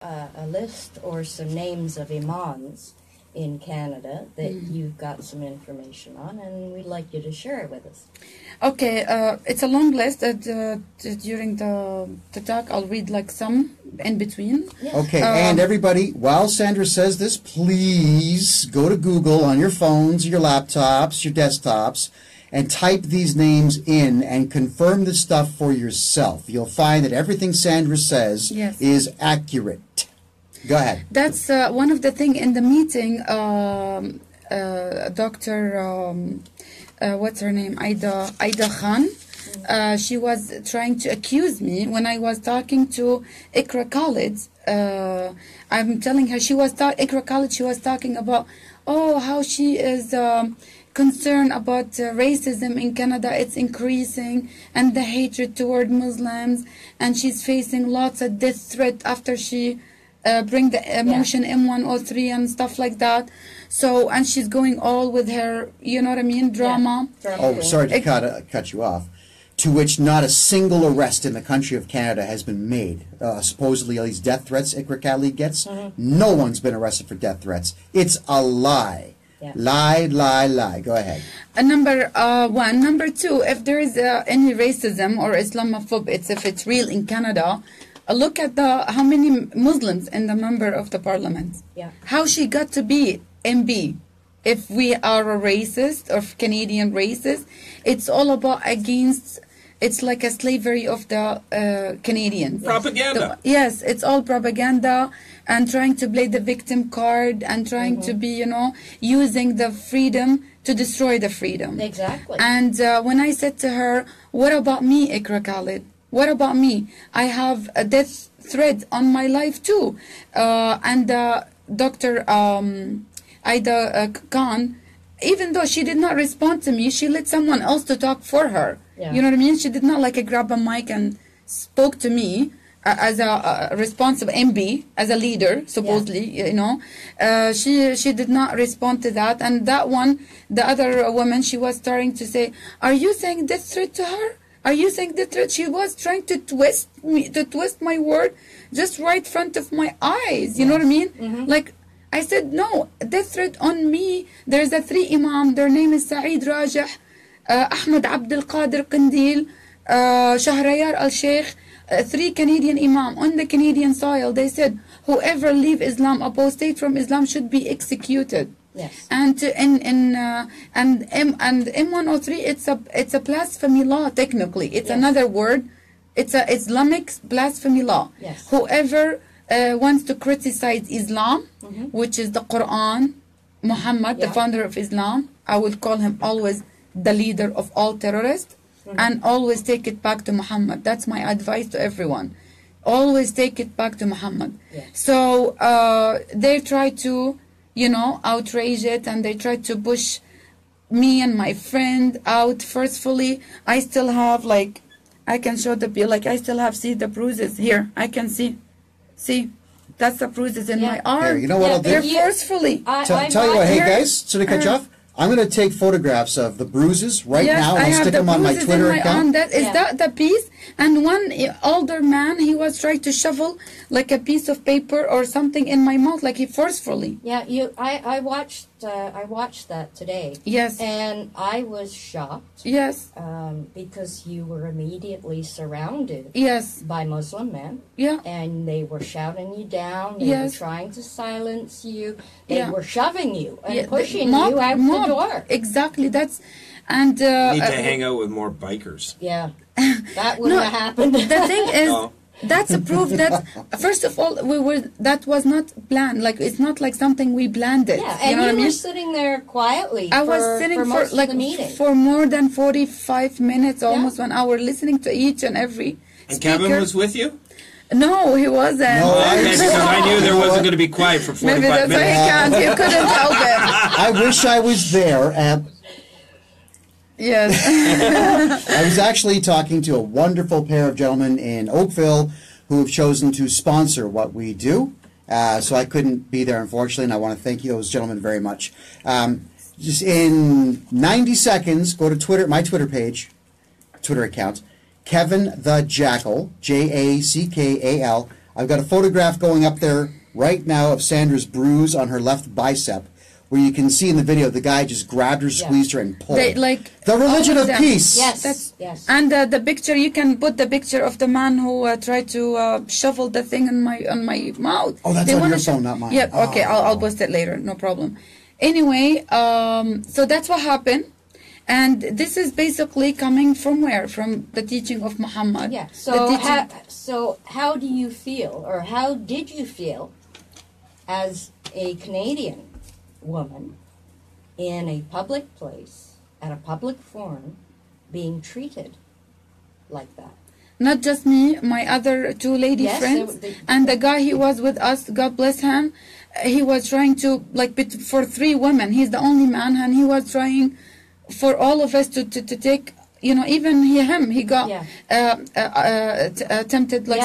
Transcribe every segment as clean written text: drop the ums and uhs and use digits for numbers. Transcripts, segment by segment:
a list or some names of imams in Canada that you've got some information on, and we'd like you to share it with us. Okay, it's a long list. During the talk, I'll read like some in between. Yes. Okay, and everybody, while Sandra says this, please go to Google on your phones, your laptops, your desktops, and type these names in and confirm this stuff for yourself. You'll find that everything Sandra says is accurate. Go ahead. That's one of the things in the meeting. Dr. What's her name? Aida Khan. She was trying to accuse me when I was talking to Ikra Khalid. I'm telling her Ikra Khalid. She was talking about how she is concerned about racism in Canada. It's increasing, and the hatred toward Muslims, and she's facing lots of death threat after she bring the motion M103 and stuff like that. So, and she's going all with her, you know what I mean, drama. Oh, sorry to cut you off. To which not a single arrest in the country of Canada has been made. Supposedly, all these death threats Ikra Khalid gets, no one's been arrested for death threats. It's a lie. Yeah. Lie, lie, lie. Go ahead. Number one. Number two, if there is any racism or Islamophobia, if it's real in Canada, look at how many Muslims in the member of the parliament. Yeah. How she got to be MB. If we are a racist or Canadian racist, it's all about against. It's like a slavery of the Canadians. Propaganda. Yes, it's all propaganda and trying to play the victim card and trying to be, using the freedom to destroy the freedom. Exactly. And when I said to her, what about me, Ikra Khalid? What about me? I have a death threat on my life too. And Dr. Aida Khan, even though she did not respond to me, she let someone else to talk for her. Yeah. You know what I mean? She did not grab a mic and spoke to me as a responsible MB, as a leader, supposedly, She did not respond to that. And that one, the other woman, she was starting to say, are you saying death threat to her? Are you saying death threat? She was trying to twist my word just right in front of my eyes. You know what I mean? I said, no, death threat on me. There's a 3 imam. Their name is Saeed Rajah, Ahmed Abdul Qadir Qandil, Shahrayar al-Sheikh, 3 Canadian imam on the Canadian soil. They said, whoever leave Islam, apostate from Islam, should be executed. Yes. And M103, it's a blasphemy law. Technically, it's another word. It's a Islamic blasphemy law. Yes. Whoever wants to criticize Islam, which is the Quran, Muhammad, the founder of Islam, I would call him always the leader of all terrorists, and always take it back to Muhammad. That's my advice to everyone. Always take it back to Muhammad. Yes. So they try to, outrage it, and they try to push me and my friend out forcefully. I still have, I can show the bill, I still have, see the bruises here. I can see, that's the bruises in my arm. Here, you know what I'll do? They're forcefully. Tell you what, hey guys, so to cut you off, I'm going to take photographs of the bruises right now and I'll stick them on my Twitter account. Is that the piece? And one older man, he was trying to shovel a piece of paper or something in my mouth, he forcefully. Yeah, I watched that today. Yes. And I was shocked. Yes. Because you were immediately surrounded. Yes. By Muslim men. Yeah. And they were shouting you down. They were trying to silence you. They were shoving you and pushing you out the door. Exactly. That's and you need to hang out with more bikers. Yeah. That wouldn't have happened. The thing is, that's a proof that, first of all, that was not planned. It's not something we planned it. Yeah, and you were sitting there quietly. I was sitting for more than 45 minutes, almost 1 hour, listening to each and every And speaker. Kevin was with you? No, he wasn't. No, because I knew there wasn't going to be quiet for 45 Maybe that's minutes. why he can't. He couldn't help it. I wish I was there. Yes. I was actually talking to a wonderful pair of gentlemen in Oakville who have chosen to sponsor what we do. So I couldn't be there, unfortunately, and I want to thank those gentlemen very much. Just in 90 seconds, go to Twitter, my Twitter page, Twitter account, Kevin the Jackal, Jackal. I've got a photograph going up there right now of Sandra's bruise on her left bicep, where you can see in the video the guy just grabbed her, squeezed her, and pulled. They, like, the religion all of them. peace. Yes. Yes. And the picture, you can put the picture of the man who tried to shovel the thing on my mouth. Oh, that's They on wanna your phone, not mine. Yeah, okay, I'll Oh. post it later, no problem. Anyway, so that's what happened. And this is basically coming from where? From the teaching of Muhammad. Yeah. The So how do you feel, or how did you feel, as a Canadian woman in a public place at a public forum, being treated like that? Not just me, my other two lady Yes, friends, they- and the guy he was with us, God bless him, he was trying to, like, for 3 women, he's the only man, and he was trying for all of us to take, you know, even him, he got tempted, like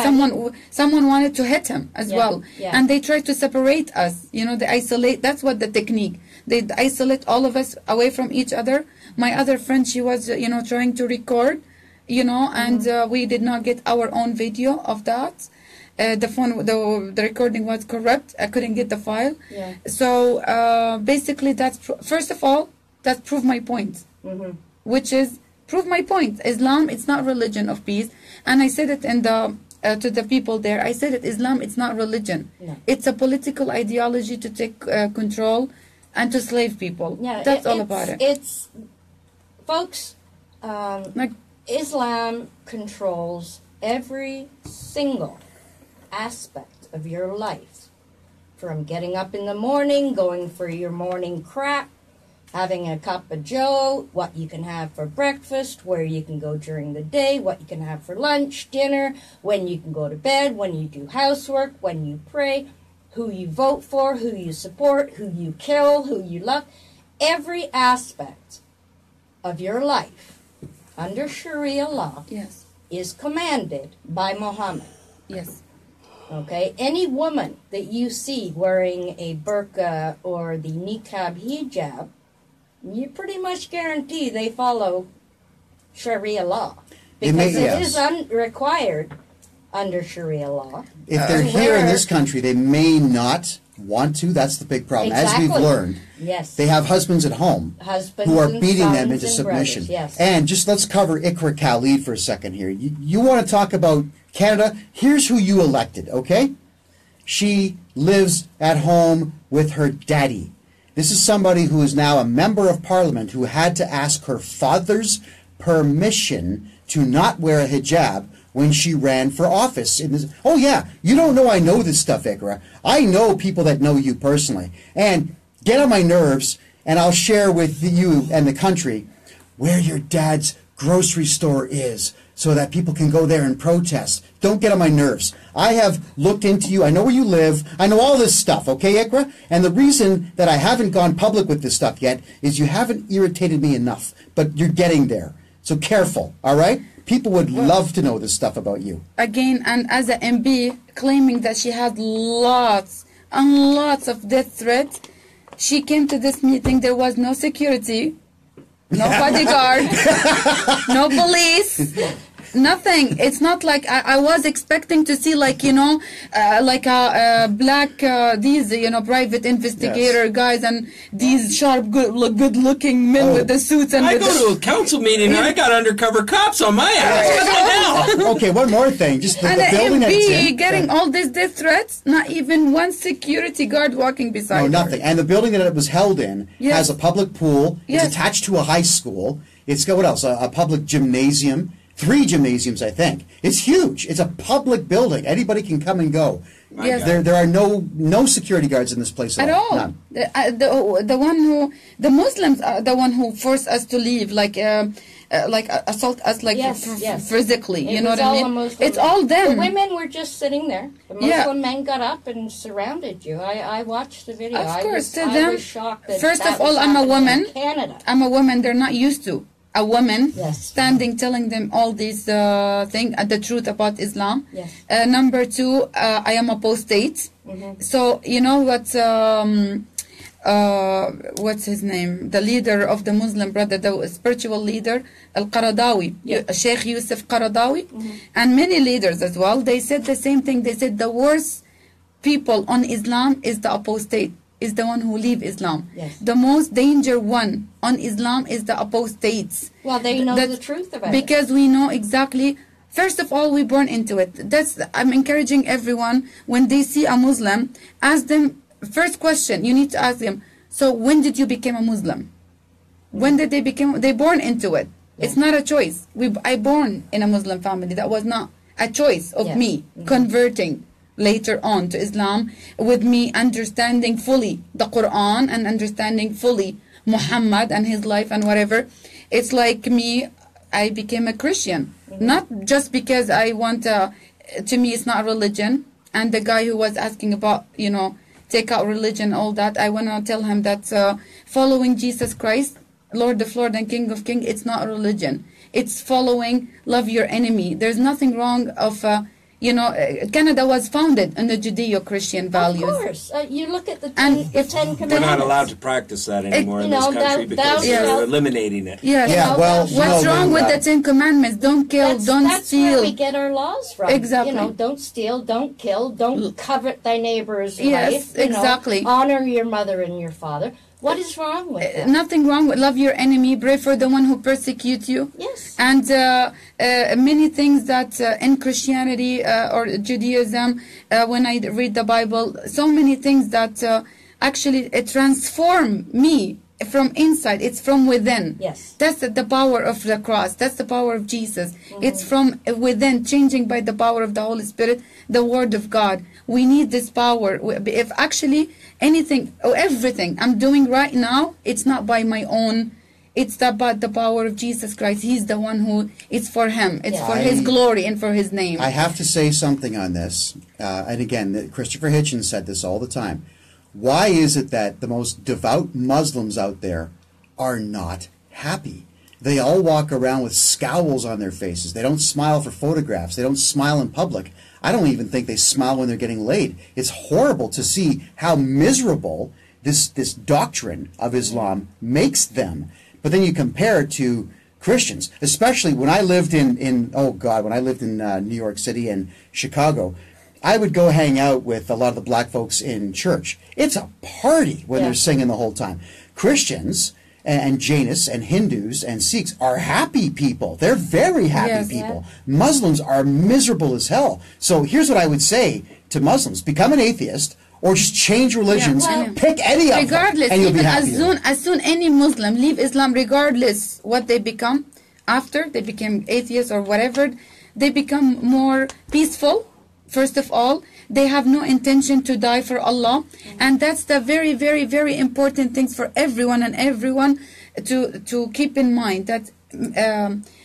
someone wanted to hit him as well. Yeah. And they tried to separate us, you know, they isolate, that's what the technique, they isolate all of us away from each other. My other friend, she was, you know, trying to record, you know, and we did not get our own video of that. The recording was corrupt. I couldn't get the file. Yeah. So basically, first of all, that proved my point, which is prove my point. Islam, it's not religion of peace, and I said it in the to the people there. I said it. Islam, it's not religion. No. It's a political ideology to take control and to slave people. Yeah, That's all about it. It's, folks, Like, Islam controls every single aspect of your life, from getting up in the morning, going for your morning crap, having a cup of joe, what you can have for breakfast, where you can go during the day, what you can have for lunch, dinner, when you can go to bed, when you do housework, when you pray, who you vote for, who you support, who you kill, who you love. Every aspect of your life under Sharia law yes, is commanded by Muhammad. yes. Okay? Any woman that you see wearing a burqa or the niqab hijab, you pretty much guarantee they follow Sharia law. They may- Because it is yes. required under Sharia law. If they're here in where- this country, they may not want to. That's the big problem. As we've Exactly. learned, Yes. they have husbands at home Husbands who are and beating them sons into and submission. brothers, yes. And just let's cover Ikra Khalid for a second here. You want to talk about Canada? Here's who you elected, okay? She lives at home with her daddy. This is somebody who is now a member of parliament who had to ask her father's permission to not wear a hijab when she ran for office. Oh yeah, you don't know I know this stuff, Ikra. I know people that know you personally. And get on my nerves, and I'll share with you and the country where your dad's grocery store is so that people can go there and protest. Don't get on my nerves. I have looked into you. I know where you live. I know all this stuff, okay, Ikra? And the reason that I haven't gone public with this stuff yet is you haven't irritated me enough. But you're getting there. So careful, all right? People would love to know this stuff about you. Again, and as an MB claiming that she had lots and lots of death threats, she came to this meeting. There was no security, no bodyguard, no police, nothing. It's not like I was expecting to see, like, you know, like a black, these, you know, private investigator guys and these sharp, good-looking men with the suits. And I with go to a council meeting and I got undercover cops on my ass. What the hell? Okay, one more thing. Just the and building an that it's MP in. getting all these death threats, not even one security guard walking beside No, her. nothing. And the building that it was held in Yes. has a public pool. Yes. It's attached to a high school. It's got what else? A public gymnasium. 3 gymnasiums, I think. It's huge. It's a public building. Anybody can come and go. Yes. There are no security guards in this place At all. None. The one who, the Muslims are the one who forced us to leave, like assault us, like Yes. physically. It You know was what I all mean? the Muslim It's all them. The women were just sitting there. The Yeah. Muslim men got up and surrounded you. I watched the video. Of course, to I them, was shocked that first that of all, was I'm a happening woman. in Canada. I'm a woman they're not used to. A woman Yes. standing telling them all these thing the truth about Islam. Yes. Number 2, I am apostate. So you know what? what's his name? The leader of the Muslim brother, the spiritual leader, Al-Qaradawi, Sheikh Yusuf Qaradawi, and many leaders as well. They said the same thing. They said the worst people on Islam is the apostate, is the one who leave Islam. Yes. The most danger one on Islam is the apostates. Well, they know the truth about it. Because we know exactly. First of all, we born into it. I'm encouraging everyone, when they see a Muslim, ask them, first question you need to ask them, so when did you become a Muslim? When did they become? They born into it. Yeah. It's not a choice. I born in a Muslim family. That was not a choice of me converting later on to Islam, with me understanding fully the Quran and understanding fully Muhammad and his life and whatever. It's like me, I became a Christian. Not just because I want to me it's not religion. And the guy who was asking about, take out religion, all that, I want to tell him that following Jesus Christ, Lord of Lords and King of Kings, it's not a religion. It's following, love your enemy. There's nothing wrong of, Canada was founded on the Judeo-Christian values. Of course. You look at the Ten Commandments. We're not allowed to practice that anymore in this country because they're eliminating it. Yes. Yeah, well, what's wrong with the Ten Commandments? Don't kill, don't that's steal. That's where we get our laws from. Exactly. Don't steal, don't kill, don't covet thy neighbor's wife. Yes, exactly. Honor your mother and your father. What is wrong with that? Nothing wrong with love your enemy, pray for the one who persecutes you. Yes. And many things that in Christianity or Judaism, when I read the Bible, so many things that actually transform me from inside. It's from within. Yes. That's the power of the cross. That's the power of Jesus. It's from within, changing by the power of the Holy Spirit, the Word of God. We need this power. If actually anything or everything I'm doing right now, it's not by my own. It's about the power of Jesus Christ. He's the one who, it's for Him. It's for His glory and for His name. I have to say something on this. And again, Christopher Hitchens said this all the time. Why is it that the most devout Muslims out there are not happy? They all walk around with scowls on their faces. They don't smile for photographs. They don't smile in public. I don't even think they smile when they're getting laid. It's horrible to see how miserable this doctrine of Islam makes them. But then you compare it to Christians, especially when I lived in New York City and Chicago. I would go hang out with a lot of the black folks in church. It's a party when they're singing the whole time. Christians and Jainists and Hindus and Sikhs are happy people. They're very happy people. Muslims are miserable as hell. So here's what I would say to Muslims. Become an atheist or just change religions. Pick any of them and you'll be happier. As soon any Muslim leave Islam, regardless what they become, after they become atheists or whatever, they become more peaceful. First of all, they have no intention to die for Allah. And that's the very, very, very important things for everyone and everyone to keep in mind, that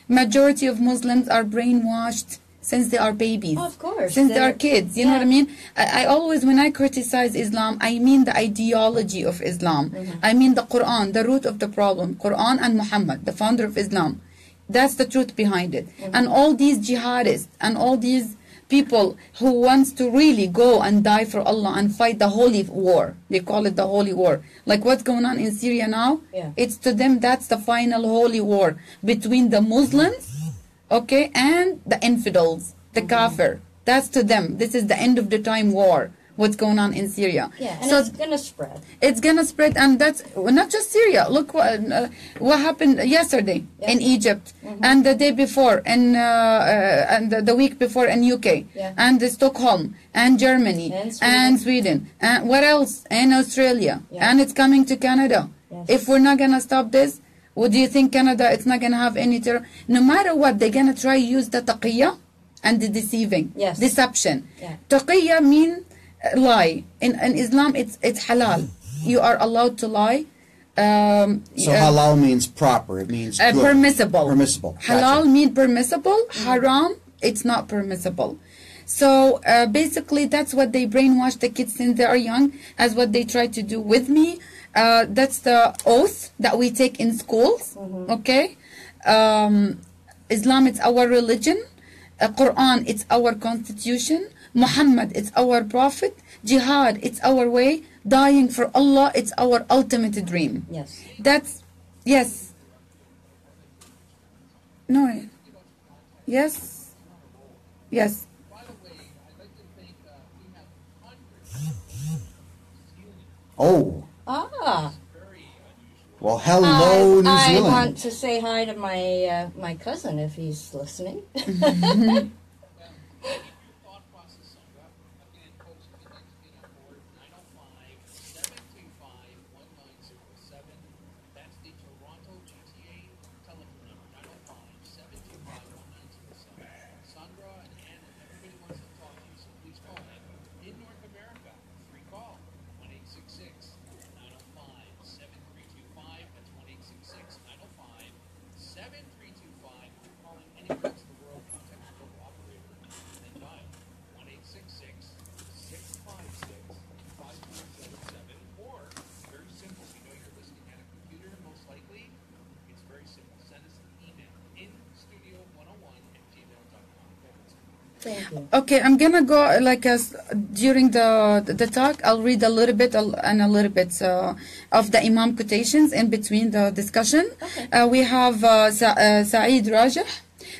majority of Muslims are brainwashed since they are babies. Of course. Since they are kids. You know what I mean? I always, when I criticize Islam, I mean the ideology of Islam. I mean the Quran, the root of the problem. Quran and Muhammad, the founder of Islam. That's the truth behind it. And all these jihadists and all these people who wants to really go and die for Allah and fight the holy war. They call it the holy war. Like what's going on in Syria now? It's to them, that's the final holy war between the Muslims, and the infidels, the kafir. That's to them. This is the end of the time war. What's going on in Syria? And so it's going to spread. It's going to spread, and that's not just Syria. Look what happened yesterday in Egypt, and the day before, and the week before in UK, and Stockholm, and Germany, and Sweden, and what else? And Australia, and it's coming to Canada. If we're not going to stop this, what do you think Canada, it's not going to have any terror? No matter what, they're going to try use the taqiyya and the deceiving, deception. Taqiyya means lie. In Islam, it's halal. You are allowed to lie. So halal means proper. It means good. Permissible. Permissible. Halal means permissible. Haram, it's not permissible. So basically, that's what they brainwash the kids since they are young, as what they try to do with me. That's the oath that we take in schools. Islam, it's our religion. Quran, it's our constitution. Muhammad, it's our prophet. Jihad, it's our way. dying for Allah, it's our ultimate dream. Yes. That's, yes. No. Yes. Yes. Oh. Ah. Well, hello, New I Zealand. want to say hi to my my cousin if he's listening. Sandra and Ann and everybody wants to talk to you, so please call in. In North America, free call, 1-866-905-7325. That's 1-866-905-7325. You're calling any parts of the world, contact the local operator, and then dial 1-866-656-5477. Or, very simple, we know you're listening at a computer, most likely. It's very simple. Send us an email, instudio101@gmail.com. Thank you. Okay, I'm gonna go like during the talk. I'll read a little bit and a little bit of the Imam quotations in between the discussion. Okay. We have Saeed Rajah,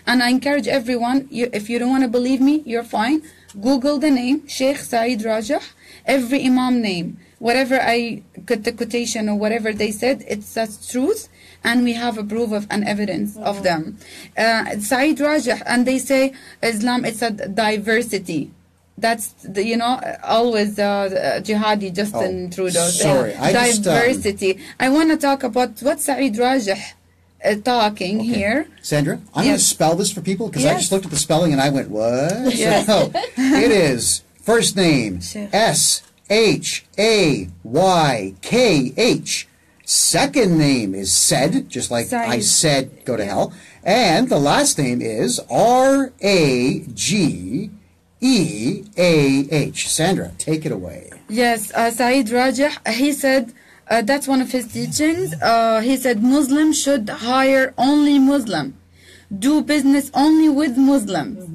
and I encourage everyone. If you don't want to believe me, you're fine. Google the name Sheikh Saeed Rajah. Every Imam name, whatever I got the quotation or whatever they said, it's that's truth. And we have a proof of and evidence of them. Saeed Rajah, and they say Islam, it's a diversity. That's the, always jihadi Justin Trudeau. Sorry, Diversity. I want to talk about what Saeed Rajah talking here. Sandra, I'm going to spell this for people because I Yes. just looked at the spelling and I went, what? Yes. So, it is first name Sheikh. Shaykhh. Second name is said, just like Said. I said, go to hell. And the last name is Rageah. Sandra, take it away. Yes, Saeed Rajah, he said, that's one of his teachings. He said Muslims should hire only Muslim, do business only with Muslims.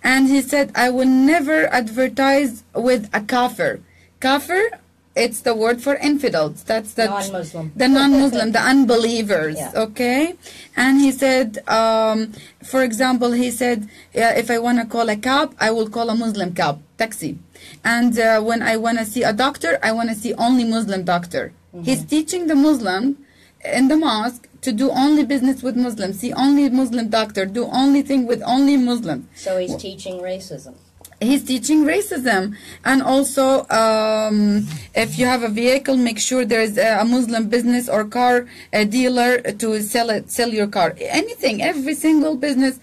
And he said, I will never advertise with a kafir. Kafir, it's the word for infidels. That's the Non-Muslim. The non-Muslim, the unbelievers. Yeah. Okay, and he said, for example, he said, if I want to call a cab, I will call a Muslim cab, taxi. And when I want to see a doctor, I want to see only Muslim doctor. He's teaching the Muslim in the mosque to do only business with Muslims, see only Muslim doctor, do only thing with only Muslims. So he's teaching racism. He's teaching racism. And also, if you have a vehicle, make sure there's a Muslim business or car dealer to sell your car. Anything, every single business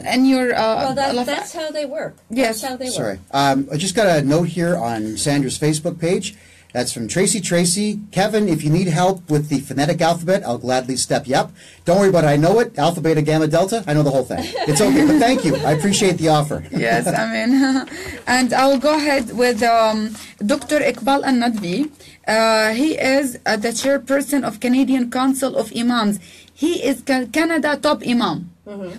in your... Well, that's how they work. Yes. That's how they Sorry. work. I just got a note here on Sandra's Facebook page. That's from Tracy. Kevin, if you need help with the phonetic alphabet, I'll gladly step you up. Don't worry about it. I know it. Alpha, beta, gamma, delta. I know the whole thing. It's okay. But thank you. I appreciate the offer. Yes, I mean, and I'll go ahead with Dr. Iqbal Al-Nadvi. He is the chairperson of Canadian Council of Imams. He is Canada top imam.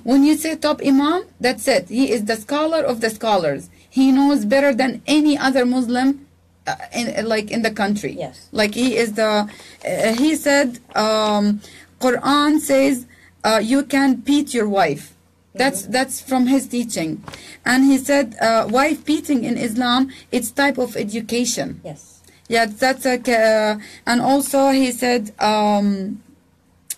When you say top imam, that's it. He is the scholar of the scholars. He knows better than any other Muslim in the country. Yes. Like he is the, he said, Quran says you can beat your wife. That's from his teaching. And he said wife beating in Islam, it's type of education. Yes. Yeah, that's like, and also he said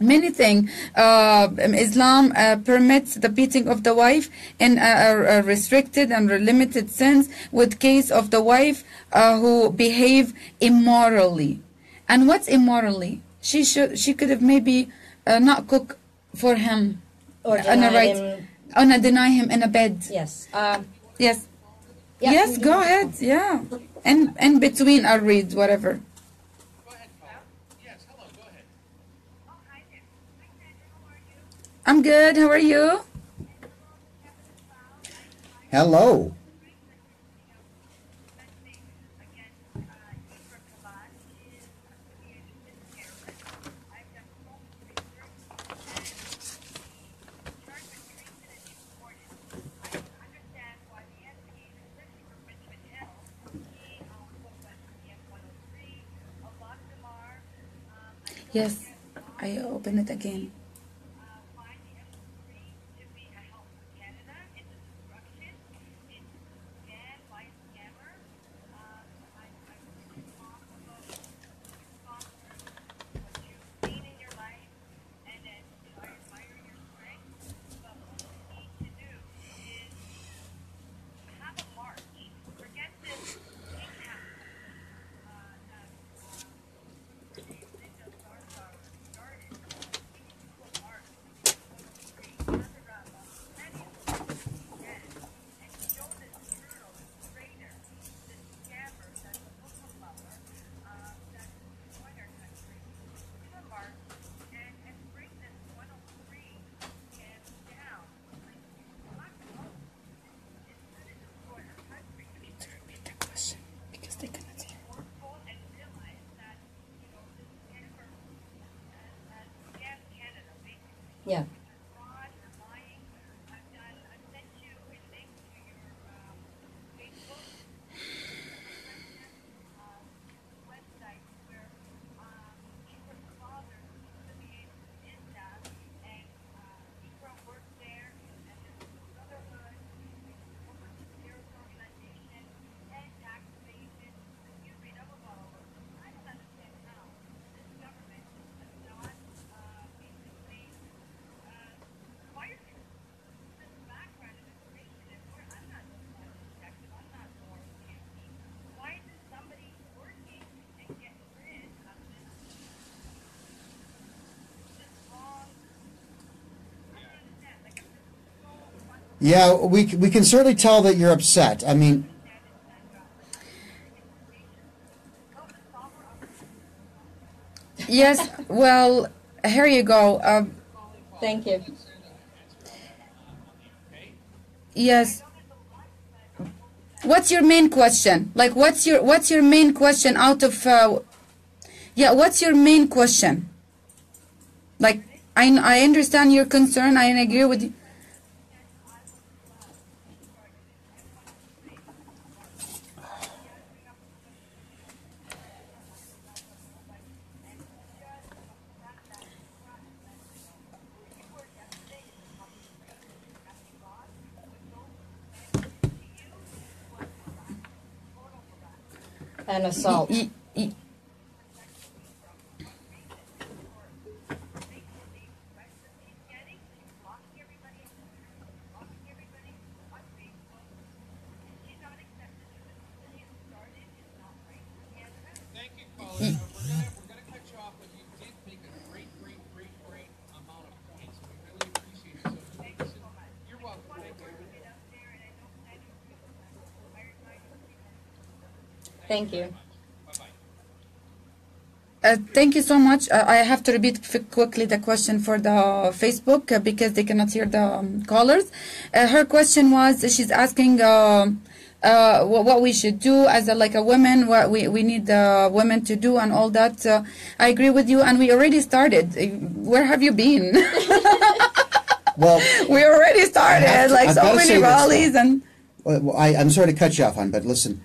many things. Islam permits the beating of the wife in a restricted and limited sense with case of the wife who behave immorally. And what's immorally? She could have maybe not cook for him. Or deny him. Or not deny him in a bed. Yes. Yes. Yeah. Yes, go ahead. Yeah. And in between I'll read whatever. Go ahead, Paul. Yes, hello, go ahead. I'm good. How are you? Hello. Yes, I open it again. Yeah. Yeah, we can certainly tell that you're upset. I mean, Yes, well, here you go. Thank you. Yes. What's your main question? Like, what's your main question out of? Yeah, what's your main question? Like, I understand your concern. I agree with you. And assault. Thank you, caller. We're gonna cut you off, but you did make a great amount of points. We really appreciate it. So listen, you're welcome. Thank you. Thank you. Thank you so much. I have to repeat quickly the question for the Facebook because they cannot hear the callers. Her question was, she's asking what we should do as a woman, what we need the women to do and all that. I agree with you, and we already started. Where have you been? well, we already started, so many rallies and. Well, I'm sorry to cut you off, hon, but listen,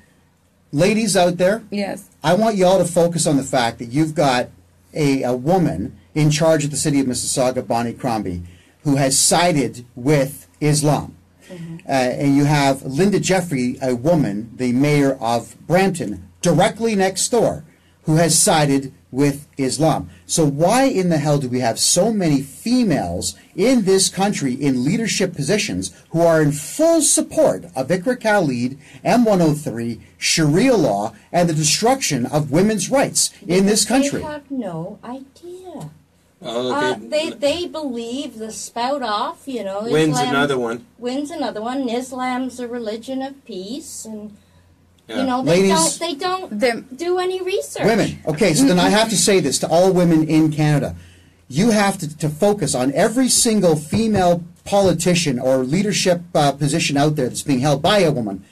ladies out there. Yes. I want you all to focus on the fact that you've got a woman in charge of the city of Mississauga, Bonnie Crombie, who has sided with Islam. Mm-hmm. And you have Linda Jeffrey, a woman, the mayor of Brampton, directly next door, who has sided with Islam. So why in the hell do we have so many females in this country in leadership positions who are in full support of Iqra Khalid, M103, Sharia law, and the destruction of women's rights in this country? They have no idea. Oh, okay. They believe the spout off, Wins another one. Wins another one. Islam's a religion of peace, and Yeah. Ladies, they don't do any research. Women. Okay, so then I have to say this to all women in Canada. You have to focus on every single female politician or leadership position out there that's being held by a woman.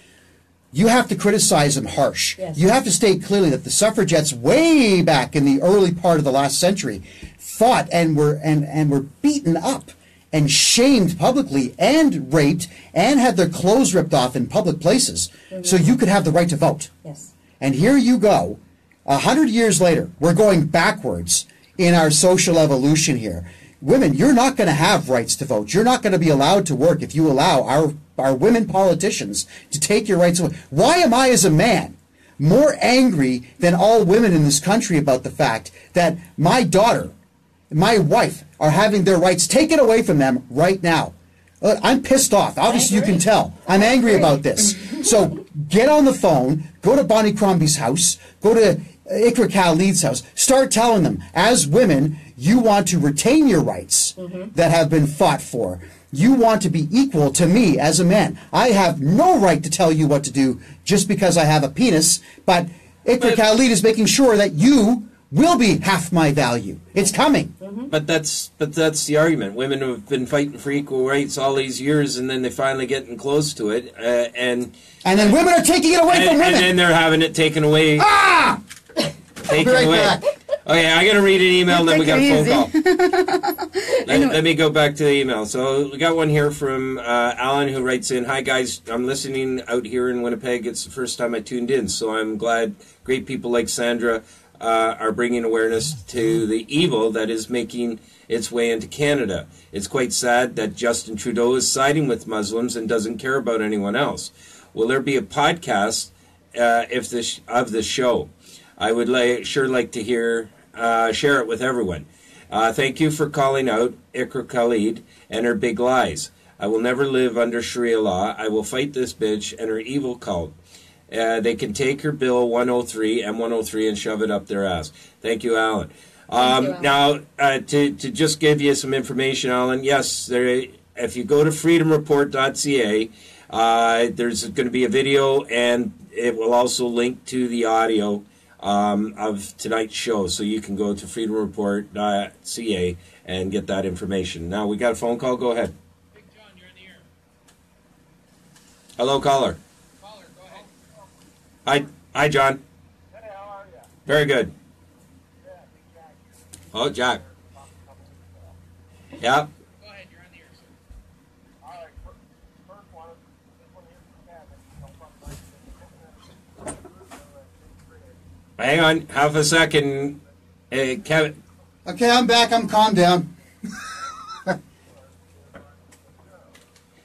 You have to criticize them harsh. Yes. You have to state clearly that the suffragettes way back in the early part of the last century fought and were beaten up and shamed publicly and raped and had their clothes ripped off in public places so you could have the right to vote. Yes. And here you go, 100 years later, we're going backwards in our social evolution here. Women, you're not going to have rights to vote. You're not going to be allowed to work if you allow our women politicians to take your rights away. Why am I, as a man, more angry than all women in this country about the fact that my daughter, my wife, are having their rights taken away from them right now? I'm pissed off. Obviously, you can tell. I'm angry about this. So get on the phone, go to Bonnie Crombie's house, go to Ikra Khalid's house, start telling them, as women, you want to retain your rights that have been fought for. You want to be equal to me as a man. I have no right to tell you what to do just because I have a penis, but Ikra Khalid is making sure that you will be half my value. It's coming. But that's the argument. Women have been fighting for equal rights all these years, and then they finally getting close to it, and then women are taking it away from women. And then they're having it taken away. Taken away. Back. Okay, I got to read an email, then we got a phone call. Let me go back to the email. So we got one here from Alan, who writes in, "Hi guys, I'm listening out here in Winnipeg. It's the first time I tuned in, so I'm glad great people like Sandra are bringing awareness to the evil that is making its way into Canada. It's quite sad that Justin Trudeau is siding with Muslims and doesn't care about anyone else. Will there be a podcast of the show? I would sure like to hear share it with everyone. Thank you for calling out Ikra Khalid and her big lies. I will never live under Sharia law. I will fight this bitch and her evil cult. They can take her bill 103 and 103 and shove it up their ass." Thank you, Alan. Now, to just give you some information, Alan, yes, if you go to freedomreport.ca, there's going to be a video, and it will also link to the audio of tonight's show, so you can go to freedomreport.ca and get that information. Now, we got a phone call. Go ahead. Big John, you're in the air. Hello, caller. Caller, go ahead. Hi, John. Hey, how are you? Very good. Yeah, Big Jack. Oh, Jack. Yeah. Go ahead, you're on the air, sir. All right, first one, this one here from Kevin. Hang on, half a second. Kevin. Okay, I'm back. I'm calmed down.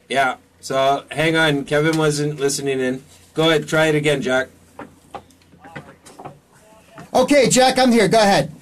Yeah, so hang on. Kevin wasn't listening in. Go ahead, try it again, Jack. Okay, Jack, I'm here. Go ahead.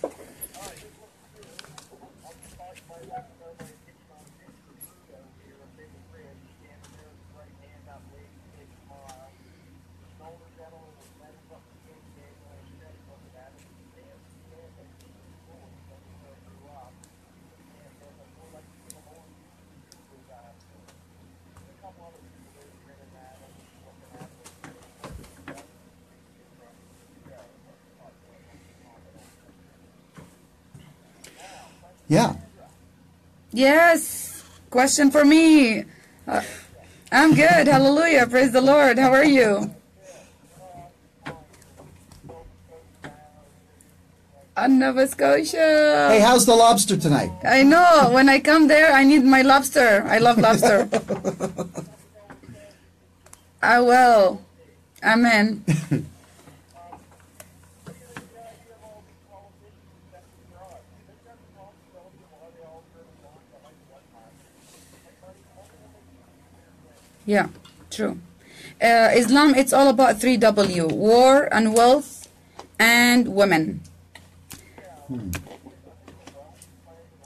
Yeah. Yes. Question for me. I'm good. Hallelujah. Praise the Lord. How are you? On Nova Scotia. Hey, how's the lobster tonight? I know. When I come there, I need my lobster. I love lobster. I will. Amen. Yeah, true. Islam, it's all about 3W: war and wealth and women.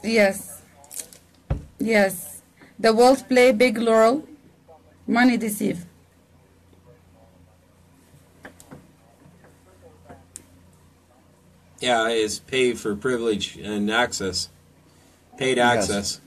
Yes. Yes. The wealth play big role. Money deceive. Yeah, it's pay for privilege and access. Paid access.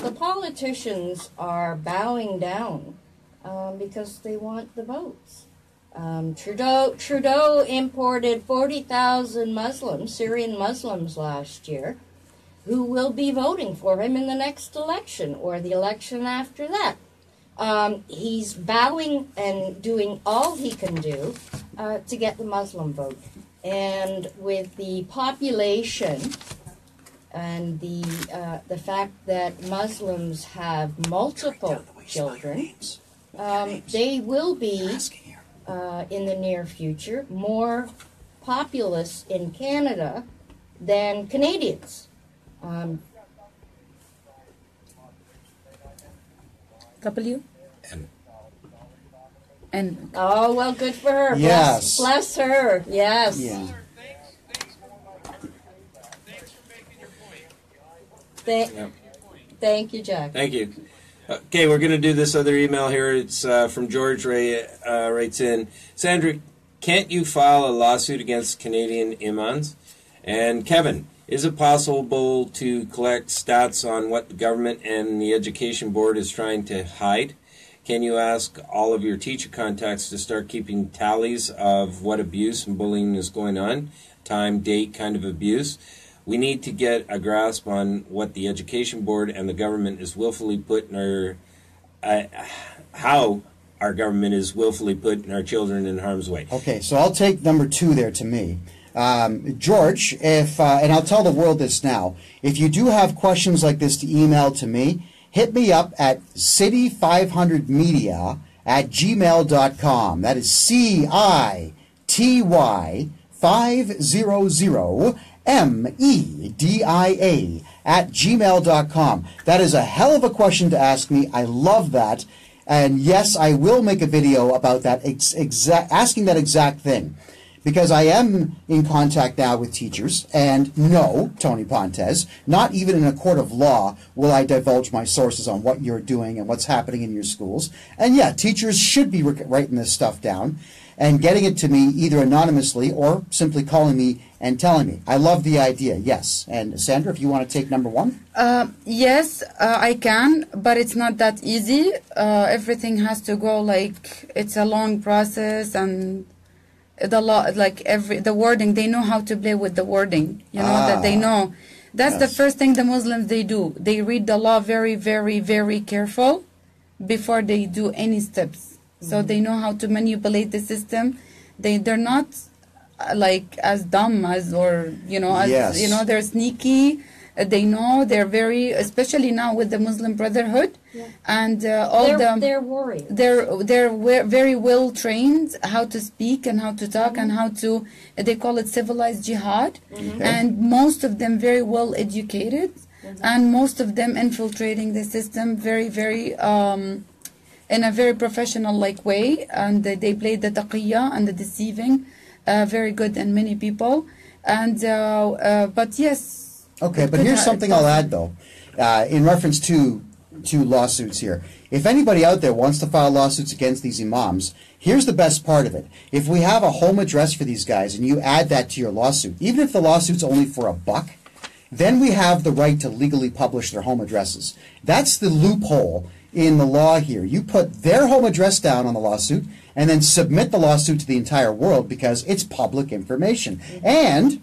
The politicians are bowing down because they want the votes. Trudeau imported 40,000 Muslims, Syrian Muslims last year, who will be voting for him in the next election or the election after that. He's bowing and doing all he can do to get the Muslim vote. And with the population and the fact that Muslims have multiple children, they will be, in the near future, more populous in Canada than Canadians. W? And Oh, well, good for her. Yes. Bless her. Yes. Yeah. Thanks for making your point. Thank you, Jack. Thank you. Okay, we're going to do this other email here. It's from George Ray, writes in, Sandra, can't you file a lawsuit against Canadian imams? And Kevin, is it possible to collect stats on what the government and the education board is trying to hide? Can you ask all of your teacher contacts to start keeping tallies of what abuse and bullying is going on, time, date, kind of abuse? We need to get a grasp on what the education board and the government is willfully putting our, how our government is willfully putting our children in harm's way. Okay, so I'll take number 2 there to me. George, if and I'll tell the world this now, if you do have questions like this to email to me, hit me up at city500media@gmail.com. That is CITY500media@gmail.com. That is a hell of a question to ask me. I love that. And yes, I will make a video about that, asking that exact thing. Because I am in contact now with teachers, and no, Tony Pontes, not even in a court of law will I divulge my sources on what you're doing and what's happening in your schools. And yeah, teachers should be writing this stuff down and getting it to me either anonymously or simply calling me and telling me. I love the idea, yes. And Sandra, if you want to take number 1? Yes, I can, but it's not that easy. Everything has to go it's a long process, and the law, the wording, they know how to play with the wording, that they know. That's the first thing the Muslims, they do. They read the law very, very, very careful before they do any steps. So they know how to manipulate the system. They're not as dumb as, they're sneaky. They know, they're very, especially now with the Muslim Brotherhood, and they're warriors. They're very well trained how to speak and how to talk and how to, they call it civilized jihad, and most of them very well educated, and most of them infiltrating the system very, very in a very professional way, and they play the taqiyya and the deceiving very good in many people, and but yes. Okay, but here's something I'll add, though, in reference to lawsuits here. If anybody out there wants to file lawsuits against these imams, here's the best part of it. If we have a home address for these guys and you add that to your lawsuit, even if the lawsuit's only for $1, then we have the right to legally publish their home addresses. That's the loophole in the law here. You put their home address down on the lawsuit and then submit the lawsuit to the entire world because it's public information. And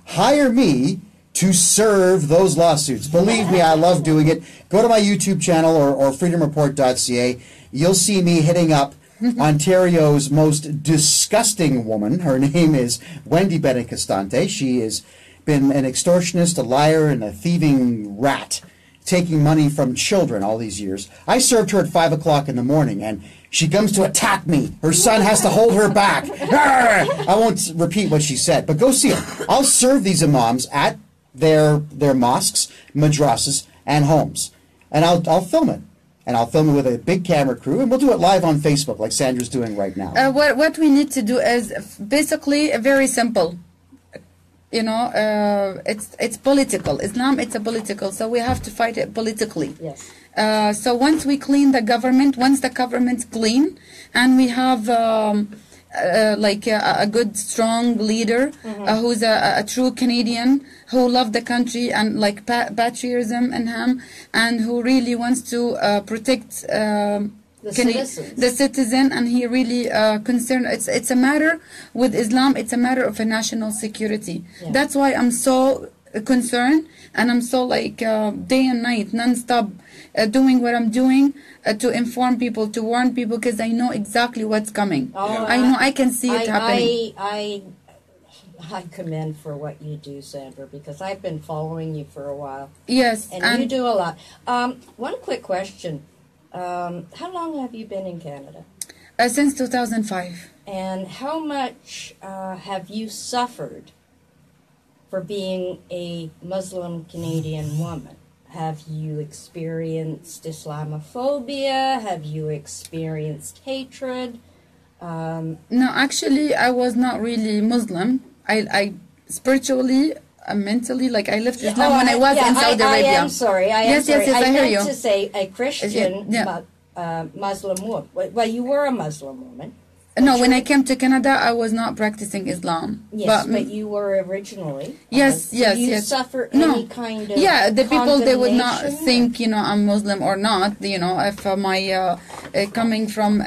hire me to serve those lawsuits. Believe me, I love doing it. Go to my YouTube channel or freedomreport.ca. You'll see me hitting up Ontario's most disgusting woman. Her name is Wendy Benecastante. She has been an extortionist, a liar, and a thieving rat, taking money from children all these years. I served her at 5 o'clock in the morning, and she comes to attack me. Her son has to hold her back. I won't repeat what she said, but go see her. I'll serve these imams at their mosques, madrasas, and homes. And I'll film it. And I'll film it with a big camera crew, and we'll do it live on Facebook like Sandra's doing right now. What we need to do is basically very simple. It's political. Islam, it's a political, so we have to fight it politically. Yes. So once we clean the government, once the government's clean, and we have a good, strong leader who's a true Canadian, who loves the country and patriotism in him, and who really wants to protect The Citizens. citizens. The citizen, and he really concerned. It's a matter with Islam. It's a matter of a national security. Yeah. That's why I'm so concerned, and I'm so like day and night, non-stop, doing what I'm doing to inform people, to warn people, because I know exactly what's coming. Oh, I know, I can see it happening. I commend for what you do, Sandra, because I've been following you for a while. Yes, And you do a lot. One quick question. How long have you been in Canada? Since 2005. And how much have you suffered for being a Muslim Canadian woman? Have you experienced Islamophobia? Have you experienced hatred? No, actually, I was not really Muslim. I spiritually, mentally, like I left Islam when I was in Saudi Arabia. I am sorry. I am sorry. Yes, I hear meant you. to say a Christian Yeah. Muslim woman. Well, you were a Muslim woman. No, when I came to Canada, I was not practicing Islam. Yes, but you were originally. Yes, so yes, you yes. suffer No. any kind of the people, they would not condemnation? think, I'm Muslim or not. If my coming from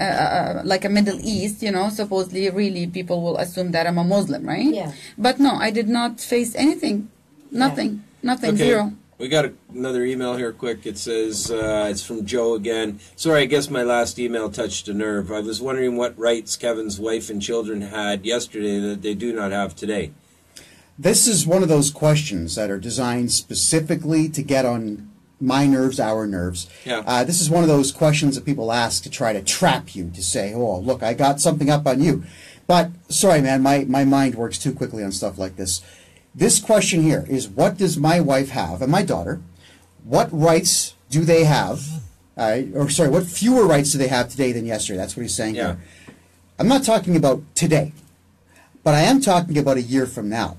like a Middle East, supposedly really people will assume that I'm a Muslim, right? Yeah. But no, I did not face anything. Nothing. Nothing. Okay. Zero. We got another email here quick. It says, it's from Joe again. Sorry, I guess my last email touched a nerve. I was wondering what rights Kevin's wife and children had yesterday that they do not have today. This is one of those questions that are designed specifically to get on my nerves, our nerves. Yeah. This is one of those questions that people ask to try to trap you, to say, oh, look, I got something up on you. But, sorry, man, my mind works too quickly on stuff like this. This question here is, what does my wife have and my daughter? What rights do they have? What fewer rights do they have today than yesterday? That's what he's saying here. I'm not talking about today, but I am talking about a year from now,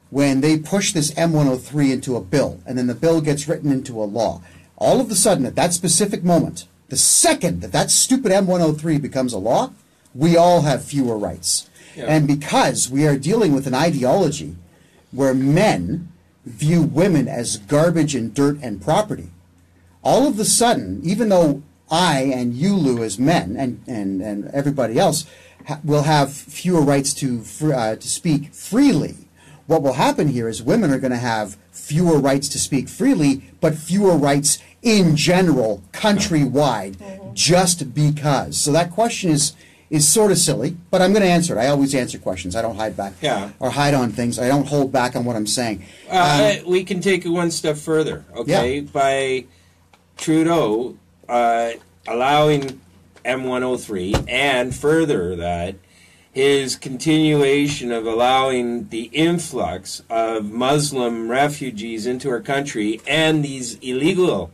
when they push this M103 into a bill, and then the bill gets written into a law. All of a sudden, at that specific moment, the second that that stupid M103 becomes a law, we all have fewer rights. Yeah. And because we are dealing with an ideology where men view women as garbage and dirt and property, all of a sudden, even though I and you, Lou, as men, and everybody else will have fewer rights to speak freely, what will happen here is women are going to have fewer rights to speak freely, but fewer rights in general, countrywide, just because. So that question is sort of silly, but I'm going to answer it. I always answer questions. I don't hide back or hide on things. I don't hold back on what I'm saying. We can take it one step further, okay? Yeah. By Trudeau allowing M103, and further that, his continuation of allowing the influx of Muslim refugees into our country and these illegal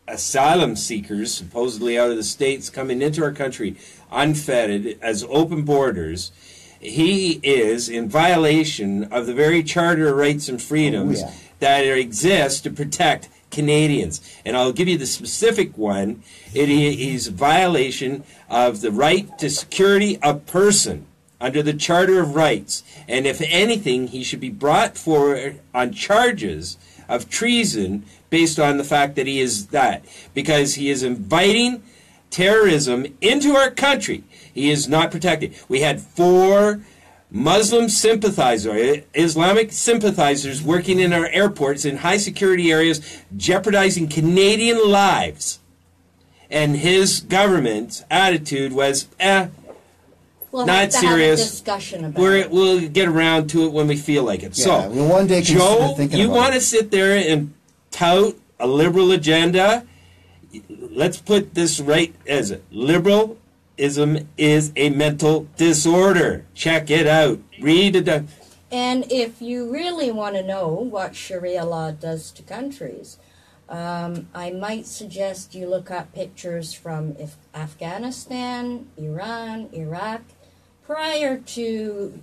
asylum seekers, supposedly out of the States, coming into our country unfettered as open borders, he is in violation of the very Charter of Rights and Freedoms that exist to protect Canadians. And I'll give you the specific one. It is a violation of the right to security of person under the Charter of Rights. And if anything, he should be brought forward on charges of treason based on the fact that he is that. Because he is inviting terrorism into our country. He is not protected. We had 4 Muslim sympathizers, Islamic sympathizers working in our airports in high security areas, jeopardizing Canadian lives. And his government's attitude was, not serious. Have a discussion about it. We'll get around to it when we feel like it. Yeah, so, we'll one day Joe, you want to to sit there and tout a liberal agenda? Let's put this right as it. Liberalism is a mental disorder. Check it out. Read it. And if you really want to know what Sharia law does to countries, I might suggest you look up pictures from Afghanistan, Iran, Iraq, prior to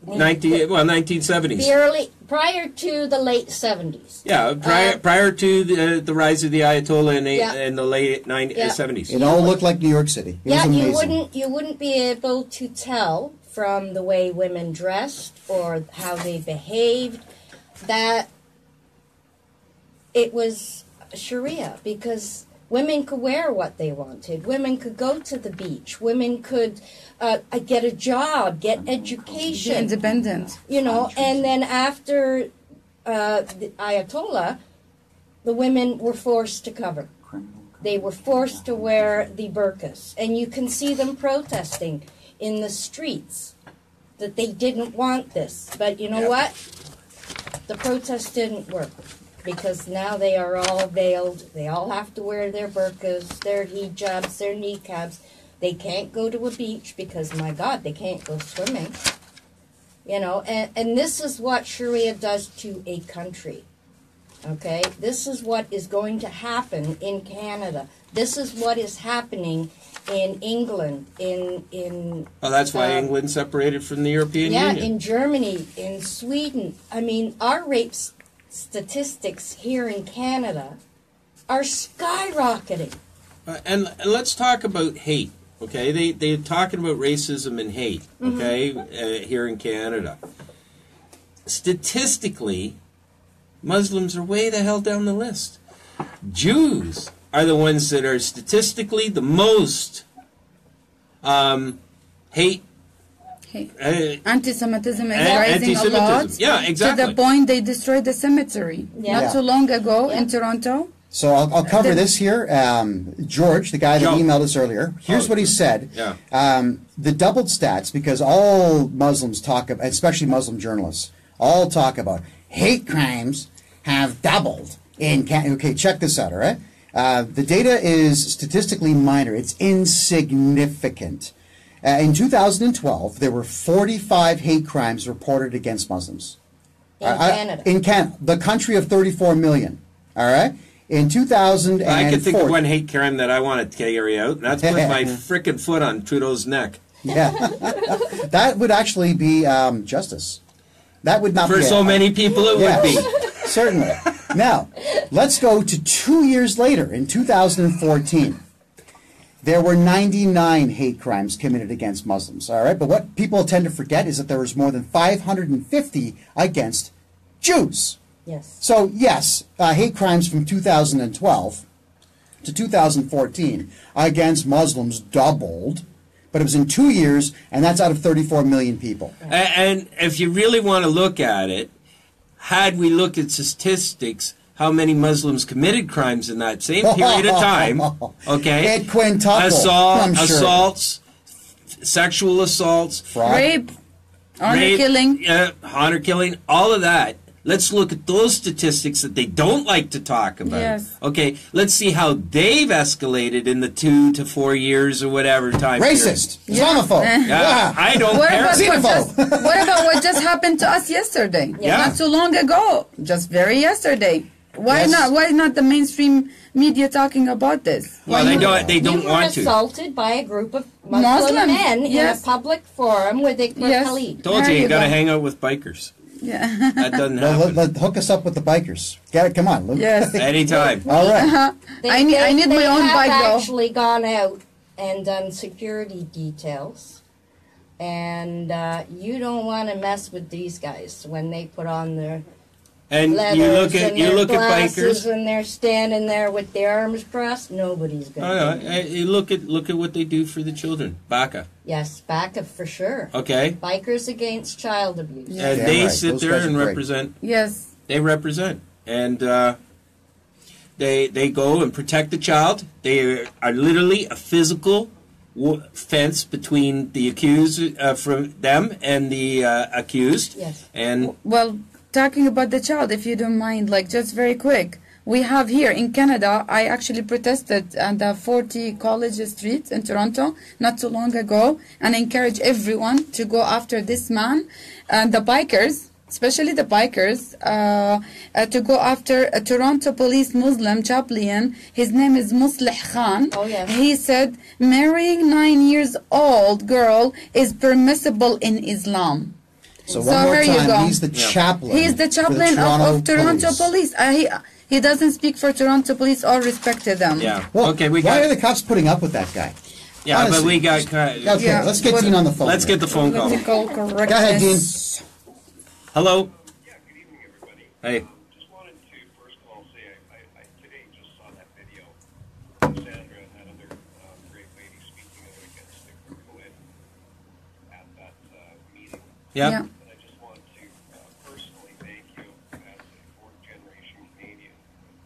1970s. Prior to the late 70s. Yeah, prior to the rise of the Ayatollah in the late 70s. It all looked like New York City. It was amazing. you wouldn't be able to tell from the way women dressed or how they behaved that it was Sharia, because Women could wear what they wanted. Women could go to the beach. Women could get a job, get education. Be independent. You know, and then after the Ayatollah, the women were forced to cover. They were forced to wear the burqas. And you can see them protesting in the streets that they didn't want this. But you know what? The protest didn't work. Because now they are all veiled. They all have to wear their burqas, their hijabs, their niqabs. They can't go to a beach because, my God, they can't go swimming. You know, and this is what Sharia does to a country. Okay? This is what is going to happen in Canada. This is what is happening in England, in Oh, that's why England separated from the European Union. Yeah, in Germany, in Sweden. I mean, our rapes statistics here in Canada are skyrocketing. And let's talk about hate, okay? They're talking about racism and hate, okay, here in Canada. Statistically, Muslims are way the hell down the list. Jews are the ones that are statistically the most hate. Anti-Semitism is rising a lot. Yeah, exactly. To the point they destroyed the cemetery not too long ago in Toronto. So I'll cover this here. George, the guy that emailed us earlier, here's what he said. Yeah. The doubled stats, because all Muslims talk about, especially Muslim journalists, all talk about hate crimes have doubled in Canada. Okay, check this out, all right? The data is statistically minor. It's insignificant. In 2012, there were 45 hate crimes reported against Muslims. Canada. In Canada, the country of 34 million. All right? In 2004... I can think of one hate crime that I want to carry out, and that's put my frickin' foot on Trudeau's neck. Yeah. That would actually be justice. That would not For be... so many people it would be. Certainly. Now, let's go to 2 years later, in 2014. There were 99 hate crimes committed against Muslims, all right? But what people tend to forget is that there was more than 550 against Jews. Yes. So, yes, hate crimes from 2012 to 2014 against Muslims doubled, but it was in 2 years, and that's out of 34 million people. And if you really want to look at it, had we looked at statistics, how many Muslims committed crimes in that same period of time, okay? It quintupled, I'm sure. Assaults, sexual assaults, Fraud. Rape, honor killing, all of that. Let's look at those statistics that they don't like to talk about. Yes. Okay, let's see how they've escalated in the 2 to 4 years or whatever time Racist. period. Islamophobe. Yeah, I don't What care. about what just happened to us yesterday? Yeah. Not too long ago. Just very yesterday. Why Yes. not? Why not the mainstream media talking about this? Well, they don't You were want to. assaulted by a group of Muslim men in a public forum with Ikra Yes. Khalid. Told There you you got to go. hang out with bikers. Yeah. That doesn't Well, happen. hook us up with the bikers. Come on. Yes. Anytime. All right. I need my own bike, They though. have actually gone out and done security details. And you don't want to mess with these guys when they put on their And leathers you look at and their bikers. glasses and they're standing there with their arms crossed. Nobody's going to. Oh, you look at what they do for the children. Baka. Yes, backup for sure. Okay. Bikers Against Child Abuse. And Damn they right. sit Those there guys and are great. represent. Yes. They represent, and they go and protect the child. They are literally a physical fence between the accused from them and the accused. Yes. And Well, talking about the child, if you don't mind, like just very quick. We have here in Canada, I actually protested on the 40 College Street in Toronto not too long ago and encourage everyone to go after this man and the bikers, especially the bikers, to go after a Toronto police Muslim chaplain. His name is Muslih Khan. Oh, yes. He said marrying 9 years old girl is permissible in Islam. So So one more here you time, go. he's the chaplain. He's the for chaplain of Toronto police. He doesn't speak for Toronto police or respect to them. yeah, Well, okay, we why are got the cops putting up with that guy? yeah, but honestly. we got. Okay, Yeah. let's get What- Dean on the phone. Let's get the phone call. Political correctness. Go ahead, Dean. Hello. Yeah, good evening, everybody. Hey. Just wanted to first of all say I today just saw that video Yeah. Yeah. And I just want to personally thank you as a fourth-generation Canadian with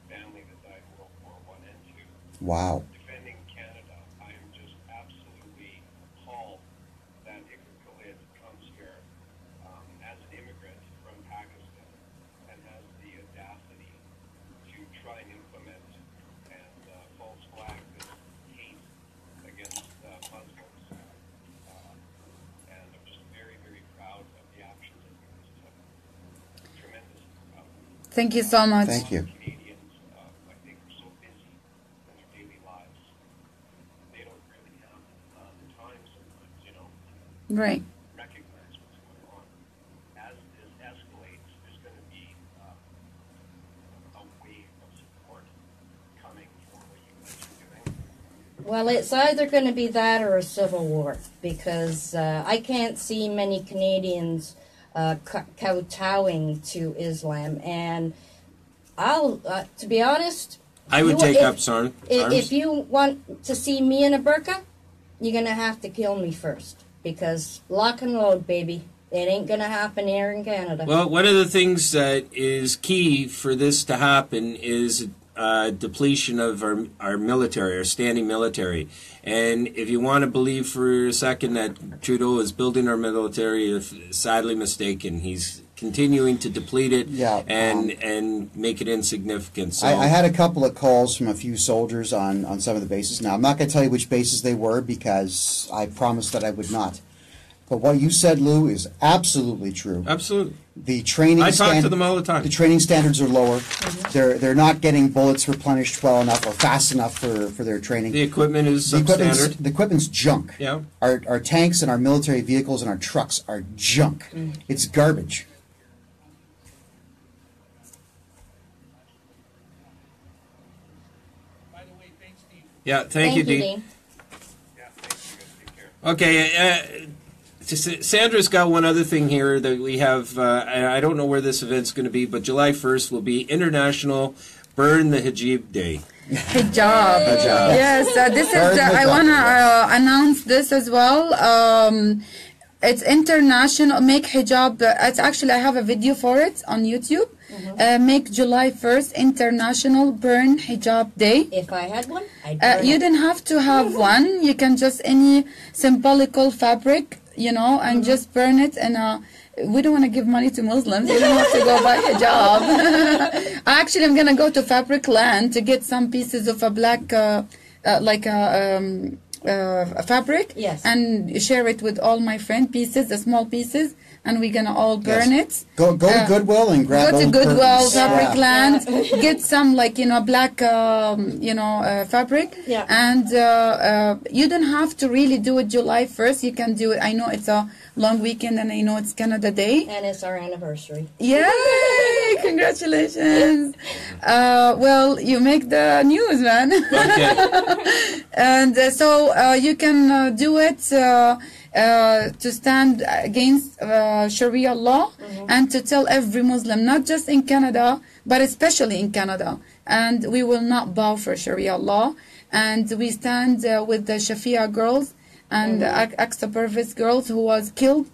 family that died in World War I and II. Wow. Defending Canada, I am just absolutely appalled that Iker Khalid comes here as an immigrant from Pakistan and has the audacity to try and implement and false flag this hate against Muslims. And I'm just very, very proud of the actions that he has took. Tremendously proud. Thank you so much. Thank you. Canadians, I think, are so busy in their daily lives. They don't really have the time sometimes, you know, to Right. recognize what's going on. As this escalates, there's going to be a wave of support coming from what you guys are doing. Well, it's either going to be that or a civil war, because I can't see many Canadians kowtowing to Islam. And I'll, to be honest, I would You- take if- up arms. if you want to see me in a burqa, you're going to have to kill me first, because lock and load, baby. It ain't going to happen here in Canada. Well, one of the things that is key for this to happen is depletion of our military, our standing military. And if you want to believe for a second that Trudeau is building our military, you're sadly mistaken. He's continuing to deplete it and make it insignificant. So I had a couple of calls from a few soldiers on some of the bases. Now, I'm not going to tell you which bases they were because I promised that I would not. But what you said, Lou, is absolutely true. absolutely. The training I talk to them all the time. The training standards are lower. They're not getting bullets replenished well enough or fast enough for their training. The equipment is substandard. The equipment's junk. Yeah. Our tanks and our military vehicles and our trucks are junk. It's garbage. By the way, thanks, Steve. Yeah, thank you, Dean. Dean. Yeah, thanks, you guys. Take care. Okay, Sandra's got one other thing here that we have. I don't know where this event's going to be, but July 1st will be International Burn the Hijab Day. Hijab. Hijab. Yes, this is. Very good I want to topic. announce this as well. It's international. Make hijab. It's actually I have a video for it on YouTube. Make July 1st International Burn Hijab Day. If I had one, I'd burn You it. don't have to have one. You can just any symbolical fabric, and just burn it. And we don't want to give money to Muslims. You don't have to go buy hijab. Actually, I'm gonna go to Fabric Land to get some pieces of a black, fabric. Yes. And share it with all my friend pieces, the small pieces, and we're gonna all burn Yes. it. Go to Goodwill and grab Go to old Goodwill, curtains. Fabric Yeah. Land, get some black, fabric. Yeah. And you don't have to really do it July 1st. You can do it. I know it's a long weekend and I know it's Canada Day. And it's our anniversary. Yay! Congratulations. Well, you make the news, man. Okay. And so you can do it to stand against Sharia law and to tell every Muslim, not just in Canada, but especially in Canada. And we will not bow for Sharia law. And we stand with the Shafia girls and Aqsa Pervis girls who was killed,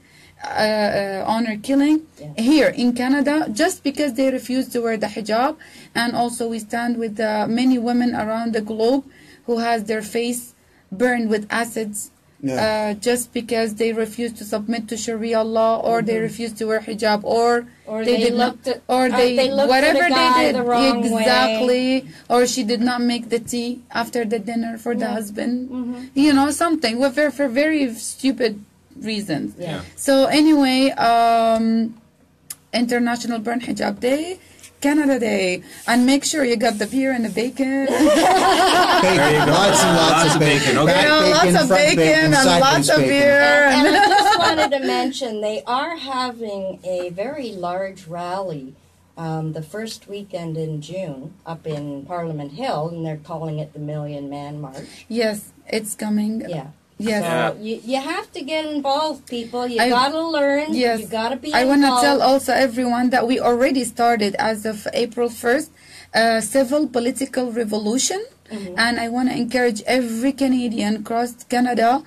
honor killing, here in Canada, just because they refused to wear the hijab. And also we stand with many women around the globe who has their face burned with acids, just because they refuse to submit to Sharia law, or they refuse to wear hijab, or they did looked not, at- or they looked at whatever a guy they did the wrong way. exactly, or she did not make the tea after the dinner for the husband, something for very stupid reasons. Yeah. So anyway, International Burn Hijab Day, Canada Day, and make sure you got the beer and the bacon. Bacon. Lots and lots of bacon. Okay. Back Lots of front bacon and side lots face of bacon. beer. And I just wanted to mention they are having a very large rally the first weekend in June up in Parliament Hill, and they're calling it the Million Man March. Yes, it's coming. Yeah. Yes. So you have to get involved, people. You I- gotta learn. Yes. You gotta be I involved. want to tell also everyone that we already started as of April 1st, civil political revolution and I want to encourage every Canadian across Canada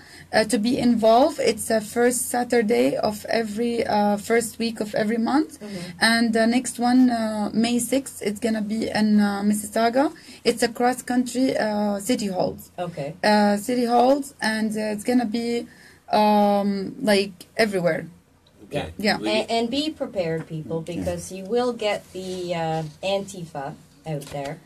to be involved. It's the first Saturday of every first week of every month, and the next one, May 6th, it's gonna be in Mississauga. It's a cross-country city halls. Okay. City halls, and it's gonna be like everywhere. Okay. Yeah. And be prepared, people, because you will get the Antifa out there.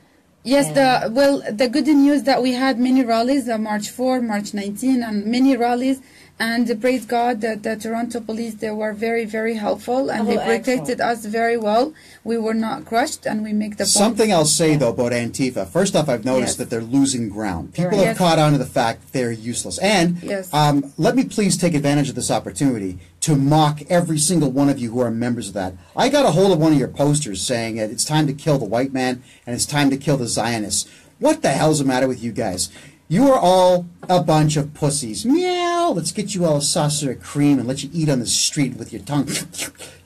Yes, the good news that we had many rallies, March 4, March 19, and many rallies, and praise God that the Toronto police, they were very, very helpful, and they protected us very well. We were not crushed, and we make the point. Something I'll say, though, about Antifa. First off, I've noticed that they're losing ground. People have caught on to the fact that they're useless. And let me please take advantage of this opportunity to mock every single one of you who are members of that. I got a hold of one of your posters saying it's time to kill the white man and it's time to kill the Zionists. What the hell's the matter with you guys? You are all a bunch of pussies. Meow. Let's get you all a saucer of cream and let you eat on the street with your tongue.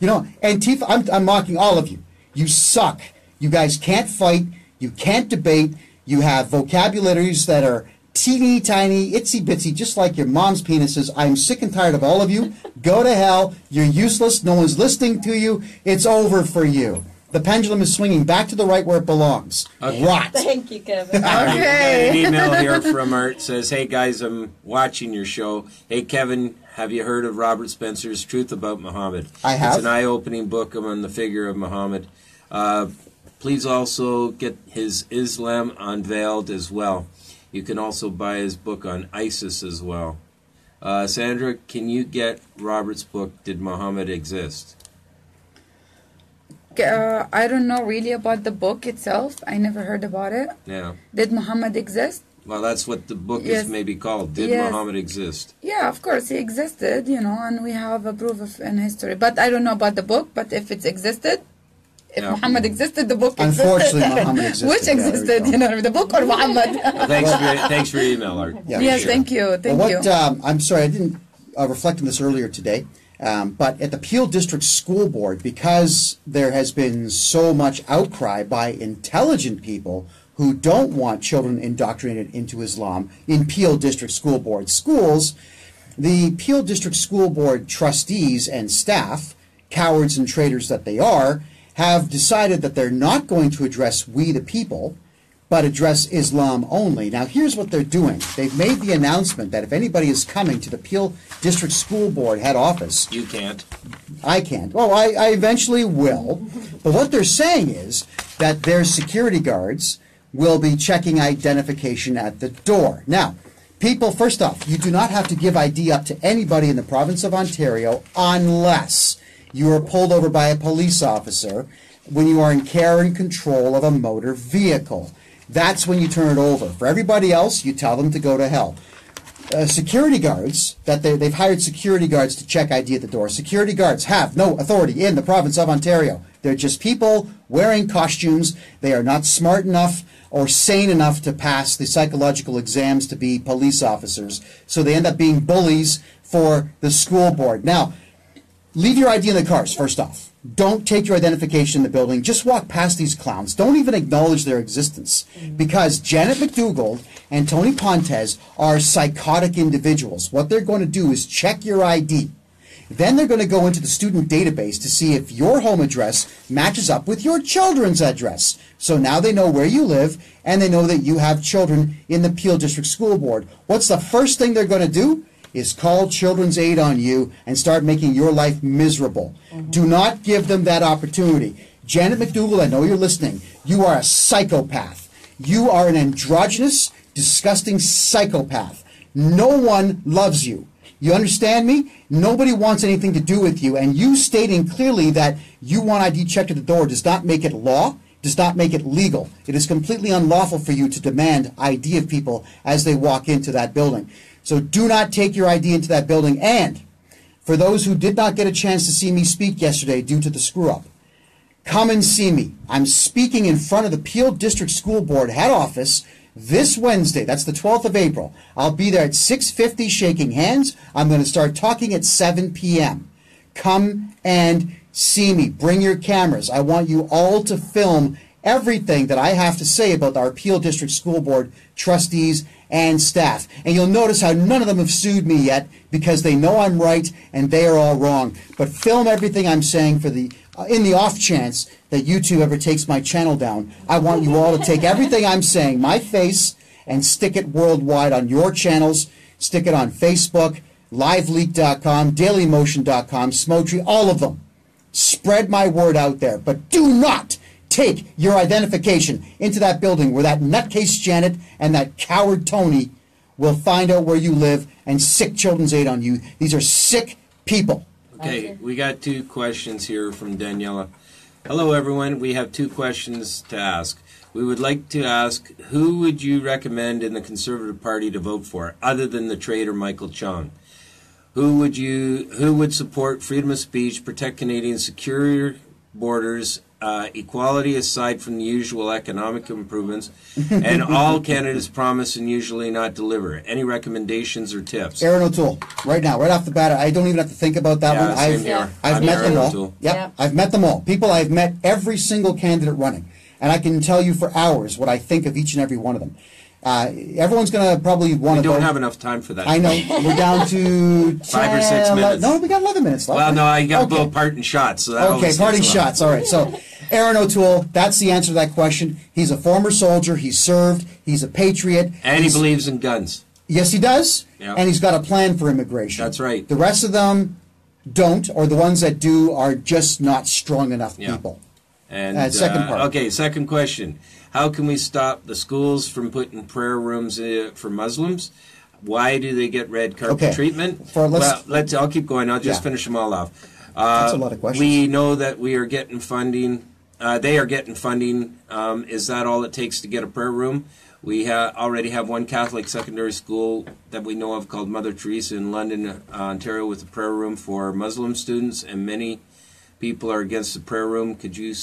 You know, Antifa, I'm mocking all of you. You suck. You guys can't fight. You can't debate. You have vocabularies that are teeny tiny, itsy bitsy, just like your mom's penises. I'm sick and tired of all of you. Go to hell. You're useless. No one's listening to you. It's over for you. The pendulum is swinging back to the right where it belongs. Okay. Rot. Thank you, Kevin. Okay. An email here from Art says, "Hey guys, I'm watching your show. Hey Kevin, have you heard of Robert Spencer's Truth About Muhammad? I have. It's an eye-opening book on the figure of Muhammad. Please also get his Islam Unveiled as well. You can also buy his book on ISIS as well. Sandra, can you get Robert's book, Did Muhammad Exist?" I don't know really about the book itself. I never heard about it. Yeah. Did Muhammad exist? Well, that's what the book Yes. is maybe called. Did Yes. Muhammad exist? Yeah, of course he existed, you know, and we have a proof of in history. But I don't know about the book. But if it's existed, if Yeah. Muhammad existed, the book existed. Unfortunately, Muhammad existed. Which Yeah, there you existed, go. you know, the book or Muhammad? Well, thanks for your email, Art. Yeah, Yes, sure. thank you, thank Well, you. I'm sorry, I didn't reflect on this earlier today, but at the Peel District School Board, because there has been so much outcry by intelligent people who don't want children indoctrinated into Islam in Peel District School Board schools, the Peel District School Board trustees and staff, cowards and traitors that they are, have decided that they're not going to address we the people, but address Islam only. Now, here's what they're doing. They've made the announcement that if anybody is coming to the Peel District School Board head office, You can't. I can't. Well, I eventually will. But what they're saying is that their security guards will be checking identification at the door. Now, people, first off, you do not have to give ID up to anybody in the province of Ontario unless you are pulled over by a police officer when you are in care and control of a motor vehicle. That's when you turn it over. For everybody else, you tell them to go to hell. Security guards, they've hired security guards to check ID at the door. Security guards have no authority in the province of Ontario. They're just people wearing costumes. They are not smart enough or sane enough to pass the psychological exams to be police officers. So they end up being bullies for the school board. Now, leave your ID in the cars, first off. Don't take your identification in the building. Just walk past these clowns. Don't even acknowledge their existence. Because Janet McDougall and Tony Pontes are psychotic individuals. What they're going to do is check your ID. Then they're going to go into the student database to see if your home address matches up with your children's address. So now they know where you live, and they know that you have children in the Peel District School Board. What's the first thing they're going to do? Is call Children's Aid on you and start making your life miserable. Do not give them that opportunity. Janet McDougall, I know you're listening. You are a psychopath. You are an androgynous, disgusting psychopath. No one loves you. You understand me? Nobody wants anything to do with you. And you stating clearly that you want ID checked at the door does not make it law, does not make it legal. It is completely unlawful for you to demand ID of people as they walk into that building. So do not take your ID into that building. And for those who did not get a chance to see me speak yesterday due to the screw-up, come and see me. I'm speaking in front of the Peel District School Board head office this Wednesday. That's the 12th of April. I'll be there at 6:50 shaking hands. I'm going to start talking at 7 p.m. Come and see me. Bring your cameras. I want you all to film everything that I have to say about our Peel District School Board trustees and staff. And you'll notice how none of them have sued me yet because they know I'm right and they are all wrong. But film everything I'm saying for the in the off chance that YouTube ever takes my channel down. I want you all to take everything I'm saying, my face, and stick it worldwide on your channels. Stick it on Facebook, liveleak.com, dailymotion.com, Smotree, all of them. Spread my word out there. But do not take your identification into that building where that nutcase Janet and that coward Tony will find out where you live and sick Children's Aid on you. These are sick people. Okay, we got 2 questions here from Daniela. Hello, everyone. We have 2 questions to ask. We would like to ask, who would you recommend in the Conservative Party to vote for, other than the traitor Michael Chong? Who would support freedom of speech, protect Canadians, secure borders, equality aside from the usual economic improvements, and all candidates promise and usually not deliver? Any recommendations or tips? Aaron O'Toole, right now, right off the bat, I don't even have to think about that one. Same here. I've met Aaron them all. O'Toole. Yep, I've met them all. People, I've met every single candidate running, and I can tell you for hours what I think of each and every one of them. Everyone's going to probably want to We don't vote. have enough time for that. I know. We're down to 5 or 6 minutes. No, we got 11 minutes left. Well, no, I got Okay. both parting shots. So that Okay, always parting takes a lot. shots. All right. So, Aaron O'Toole, that's the answer to that question. He's a former soldier. He's served. He's a patriot. And he believes in guns. Yes, he does. Yeah. And he's got a plan for immigration. That's right. The rest of them don't, or the ones that do are just not strong enough Yeah. people. And second part. Okay, second question. How can we stop the schools from putting prayer rooms for Muslims? Why do they get red carpet Okay. treatment? Let's- I'll keep going. I'll just Yeah. finish them all off. That's a lot of questions. We know that we are getting funding. They are getting funding. Is that all it takes to get a prayer room? We already have one Catholic secondary school that we know of called Mother Teresa in London, Ontario, with a prayer room for Muslim students, and many people are against the prayer room. Could you,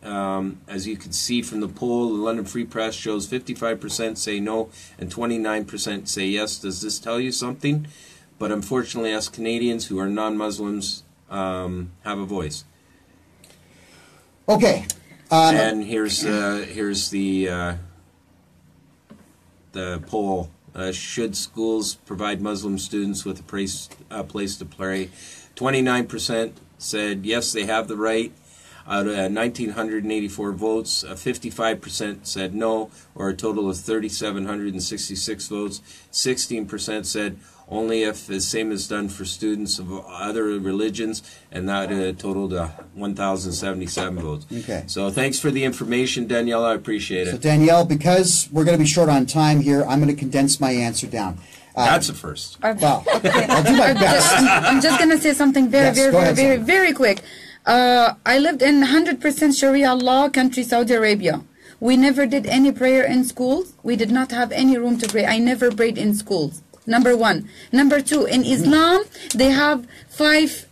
as you can see from the poll, the London Free Press shows 55% say no and 29% say yes. Does this tell you something? But unfortunately, us Canadians who are non-Muslims have a voice. Okay. And here's the poll. Should schools provide Muslim students with a place to pray? 29% said yes, they have the right. Out of 1,984 votes, 55% said no, or a total of 3,766 votes. 16% said only if the same is done for students of other religions, and that totaled 1,077 votes. Okay. So thanks for the information, Danielle. I appreciate So it. Danielle, because we're going to be short on time here, I'm going to condense my answer down. That's a first. Well, I'll do my best. I'm just going to say something very, Yes, very, go very, ahead, very, Sandra. very quick. I lived in 100% Sharia law country, Saudi Arabia. We never did any prayer in schools. We did not have any room to pray. I never prayed in schools. Number one. Number two, in Islam, they have 5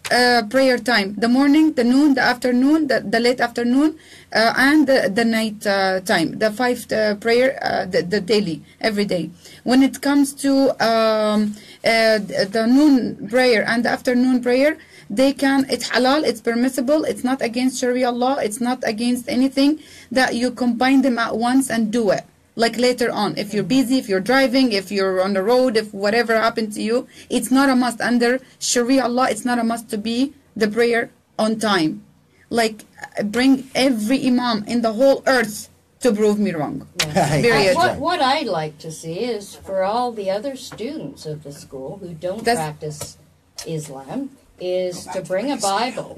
prayer time. The morning, the noon, the afternoon, the late afternoon, and the night time. The 5 prayer, the daily, every day. When it comes to the noon prayer and the afternoon prayer, they can, it's halal, it's permissible, it's not against Sharia law, it's not against anything that you combine them at once and do it. Like later on, if you're busy, if you're driving, if you're on the road, if whatever happened to you, it's not a must. Under Sharia law, it's not a must to be the prayer on time. Like, bring every imam in the whole earth to prove me wrong. Hey, Period. What I'd like to see is for all the other students of the school who don't practice Islam, is to bring a Bible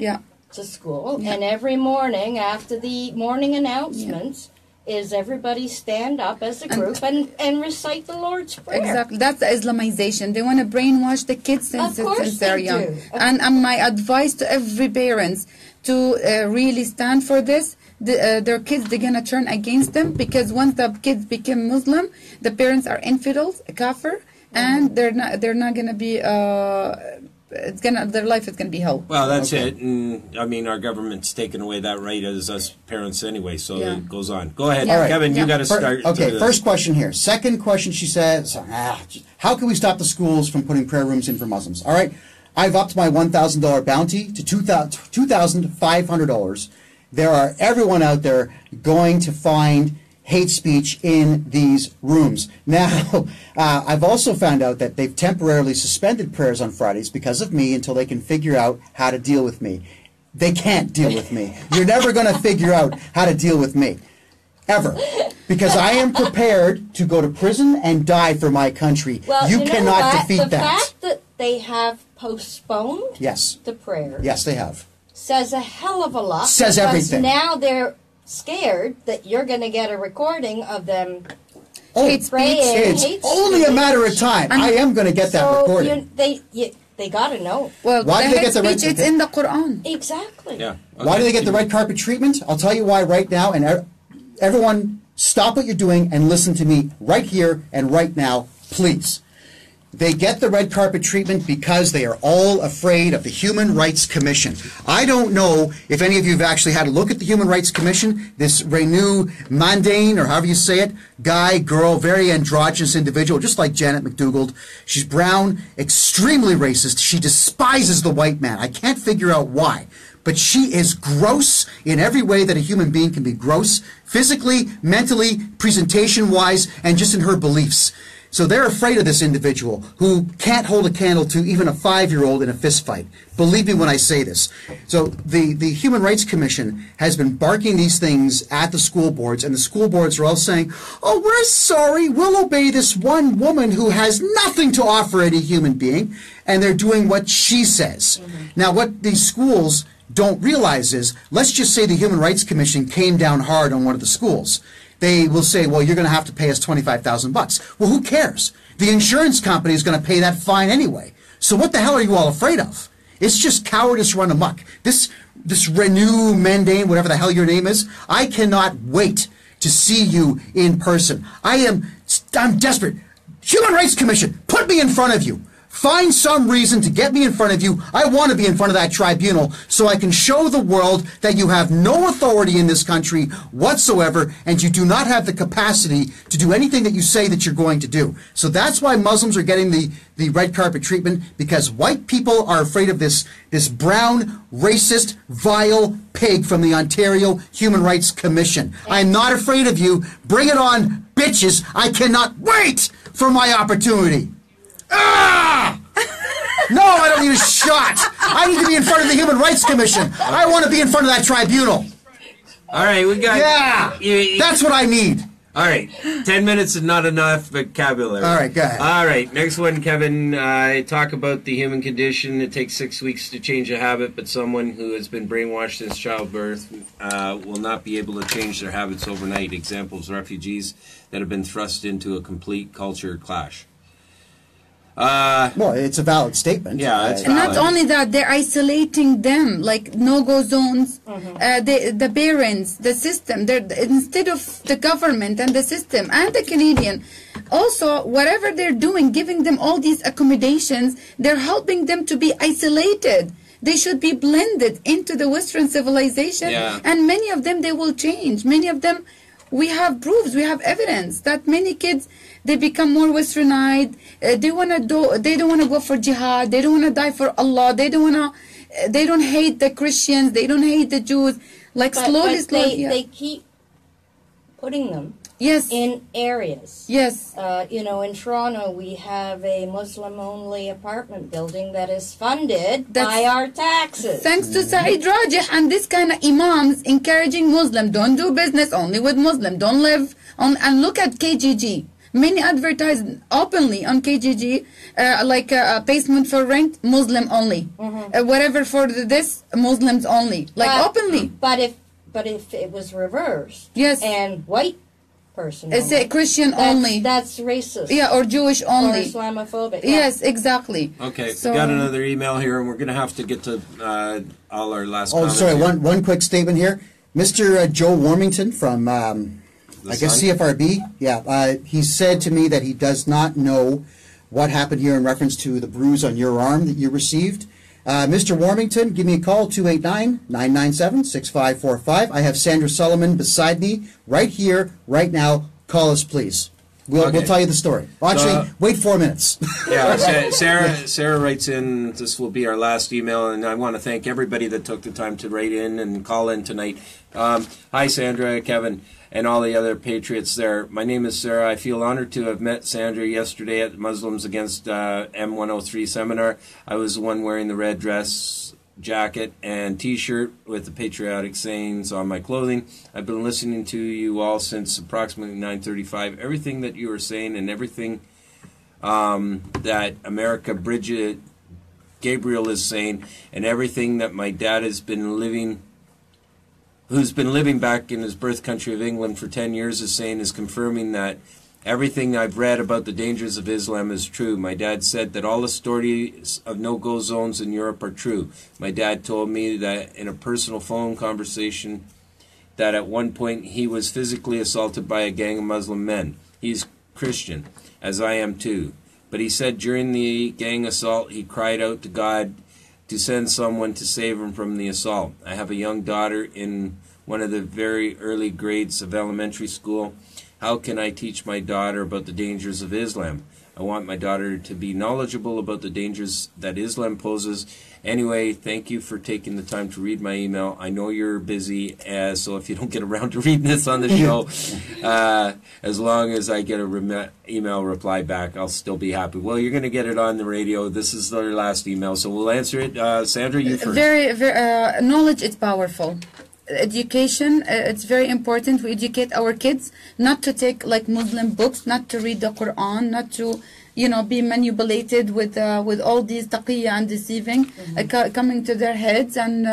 to school, and every morning after the morning announcements, is everybody stand up as a group and recite the Lord's Prayer. Exactly. That's the Islamization. They want to brainwash the kids since they're young. And my advice to every parents to really stand for this. Their kids, they're going to turn against them, because once the kids become Muslim, the parents are infidels, kafir, and they're not going to be their life is going to be hell. Well, that's it. And I mean, our government's taken away that right as us parents anyway, so it goes on. Go ahead, Kevin, you got to start. Okay, first question here. Second question, she says, how can we stop the schools from putting prayer rooms in for Muslims? All right, I've upped my $1,000 bounty to $2,500. there are everyone out there going to find hate speech in these rooms. Now, I've also found out that they've temporarily suspended prayers on Fridays because of me until they can figure out how to deal with me. They can't deal with me. You're never going to figure out how to deal with me. Ever. Because I am prepared to go to prison and die for my country. Well, you cannot defeat the that. fact that they have postponed Yes. the prayer Yes, they have. says a hell of a lot. Says because everything. Now they're scared that you're going to get a recording of them Hate speech. praying. It's hate only a speech. matter of time. I am going to get that So recording. they got to know. Well, Why the do they hate get the right speech, to- it's in the Quran. Exactly. Yeah. Why do they get the red carpet treatment? I'll tell you why right now. And everyone, stop what you're doing and listen to me right here and right now, please. They get the red carpet treatment because they are all afraid of the Human Rights Commission. I don't know if any of you have actually had a look at the Human Rights Commission, this Renew Mandane, or however you say it, guy, girl, very androgynous individual, just like Janet McDougall. She's brown, extremely racist. She despises the white man. I can't figure out why. But she is gross in every way that a human being can be gross, physically, mentally, presentation-wise, and just in her beliefs. So they're afraid of this individual who can't hold a candle to even a 5-year-old in a fist fight. Believe me when I say this. So the Human Rights Commission has been barking these things at the school boards, and the school boards are all saying, oh, we're sorry, we'll obey this one woman who has nothing to offer any human being, and they're doing what she says. Now, what these schools don't realize is, let's just say the Human Rights Commission came down hard on one of the schools. They will say, well, you're going to have to pay us $25,000. Well, who cares? The insurance company is going to pay that fine anyway. So what the hell are you all afraid of? It's just cowardice run amok. This Renew Mendane, whatever the hell your name is, I cannot wait to see you in person. I'm desperate. Human Rights Commission, put me in front of you. Find some reason to get me in front of you. I want to be in front of that tribunal so I can show the world that you have no authority in this country whatsoever, and you do not have the capacity to do anything that you say that you're going to do. So that's why Muslims are getting the red carpet treatment, because white people are afraid of this brown, racist, vile pig from the Ontario Human Rights Commission. I'm not afraid of you. Bring it on, bitches. I cannot wait for my opportunity. Ah! No, I don't need a shot. I need to be in front of the Human Rights Commission. I want to be in front of that tribunal. All right, we got... Yeah, that's what I need. All right, 10 minutes is not enough vocabulary. All right, go ahead. All right, next one, Kevin. Talk about the human condition. It takes 6 weeks to change a habit, but someone who has been brainwashed since childbirth will not be able to change their habits overnight. Examples, refugees that have been thrust into a complete culture clash. Well, it's a valid statement. Yeah, it's And valid. not only that, they're isolating them, like no-go zones. The parents, the system, instead of the government and the system and the Canadian, also whatever they're doing, giving them all these accommodations, they're helping them to be isolated. They should be blended into the Western civilization, and many of them, they will change. Many of them, we have proofs, we have evidence that many kids, they become more westernized. They don't want to go for jihad. They don't want to die for Allah. They don't hate the Christians. They don't hate the Jews. Like slowly. They keep putting them in areas. Yes. In Toronto, we have a Muslim-only apartment building that is funded by our taxes. Thanks to Saeed Rajih and this kind of imams encouraging Muslim. Don't do business only with Muslim. Don't live on. And look at KGG. Many advertise openly on KGG, like basement for rent, Muslim only. Whatever for this, Muslims only. Like openly. But if it was reversed, and white person, it's a Christian only. That's racist. Yeah, or Jewish only. Or Islamophobic. Yes, exactly. Okay, so, we got another email here, and we're going to have to get to all our last comments. Sorry, here. one quick statement here. Mr. Joe Warmington from... I guess CFRB, he said to me that he does not know what happened here in reference to the bruise on your arm that you received. Mr. Warmington, give me a call, 289-997-6545. I have Sandra Solomon beside me right here, right now. Call us, please. We'll tell you the story. Well, actually, wait 4 minutes. Yeah, Sarah writes in, this will be our last email, and I want to thank everybody that took the time to write in and call in tonight. Hi, Sandra, Kevin, and all the other patriots there. My name is Sarah. I feel honored to have met Sandra yesterday at Muslims Against M103 seminar. I was the one wearing the red dress, jacket, and T-shirt with the patriotic sayings on my clothing. I've been listening to you all since approximately 9:35. Everything that you were saying and everything that America Bridget Gabriel is saying, and everything that my dad has been living, who's been living back in his birth country of England for 10 years, is saying, is confirming that everything I've read about the dangers of Islam is true. My dad said that all the stories of no-go zones in Europe are true. My dad told me that in a personal phone conversation that at one point he was physically assaulted by a gang of Muslim men. He's Christian, as I am too. But he said during the gang assault he cried out to God to send someone to save him from the assault. I have a young daughter in one of the very early grades of elementary school. How can I teach my daughter about the dangers of Islam? I want my daughter to be knowledgeable about the dangers that Islam poses. Anyway, thank you for taking the time to read my email. I know you're busy, so if you don't get around to reading this on the show, as long as I get a email reply back, I'll still be happy. Well, you're going to get it on the radio. This is their last email, so we'll answer it. Sandra, you first. Knowledge is powerful. Education, it's very important. We educate our kids not to take like Muslim books, not to read the Quran, not to be manipulated with all these taqiyya and deceiving coming to their heads, and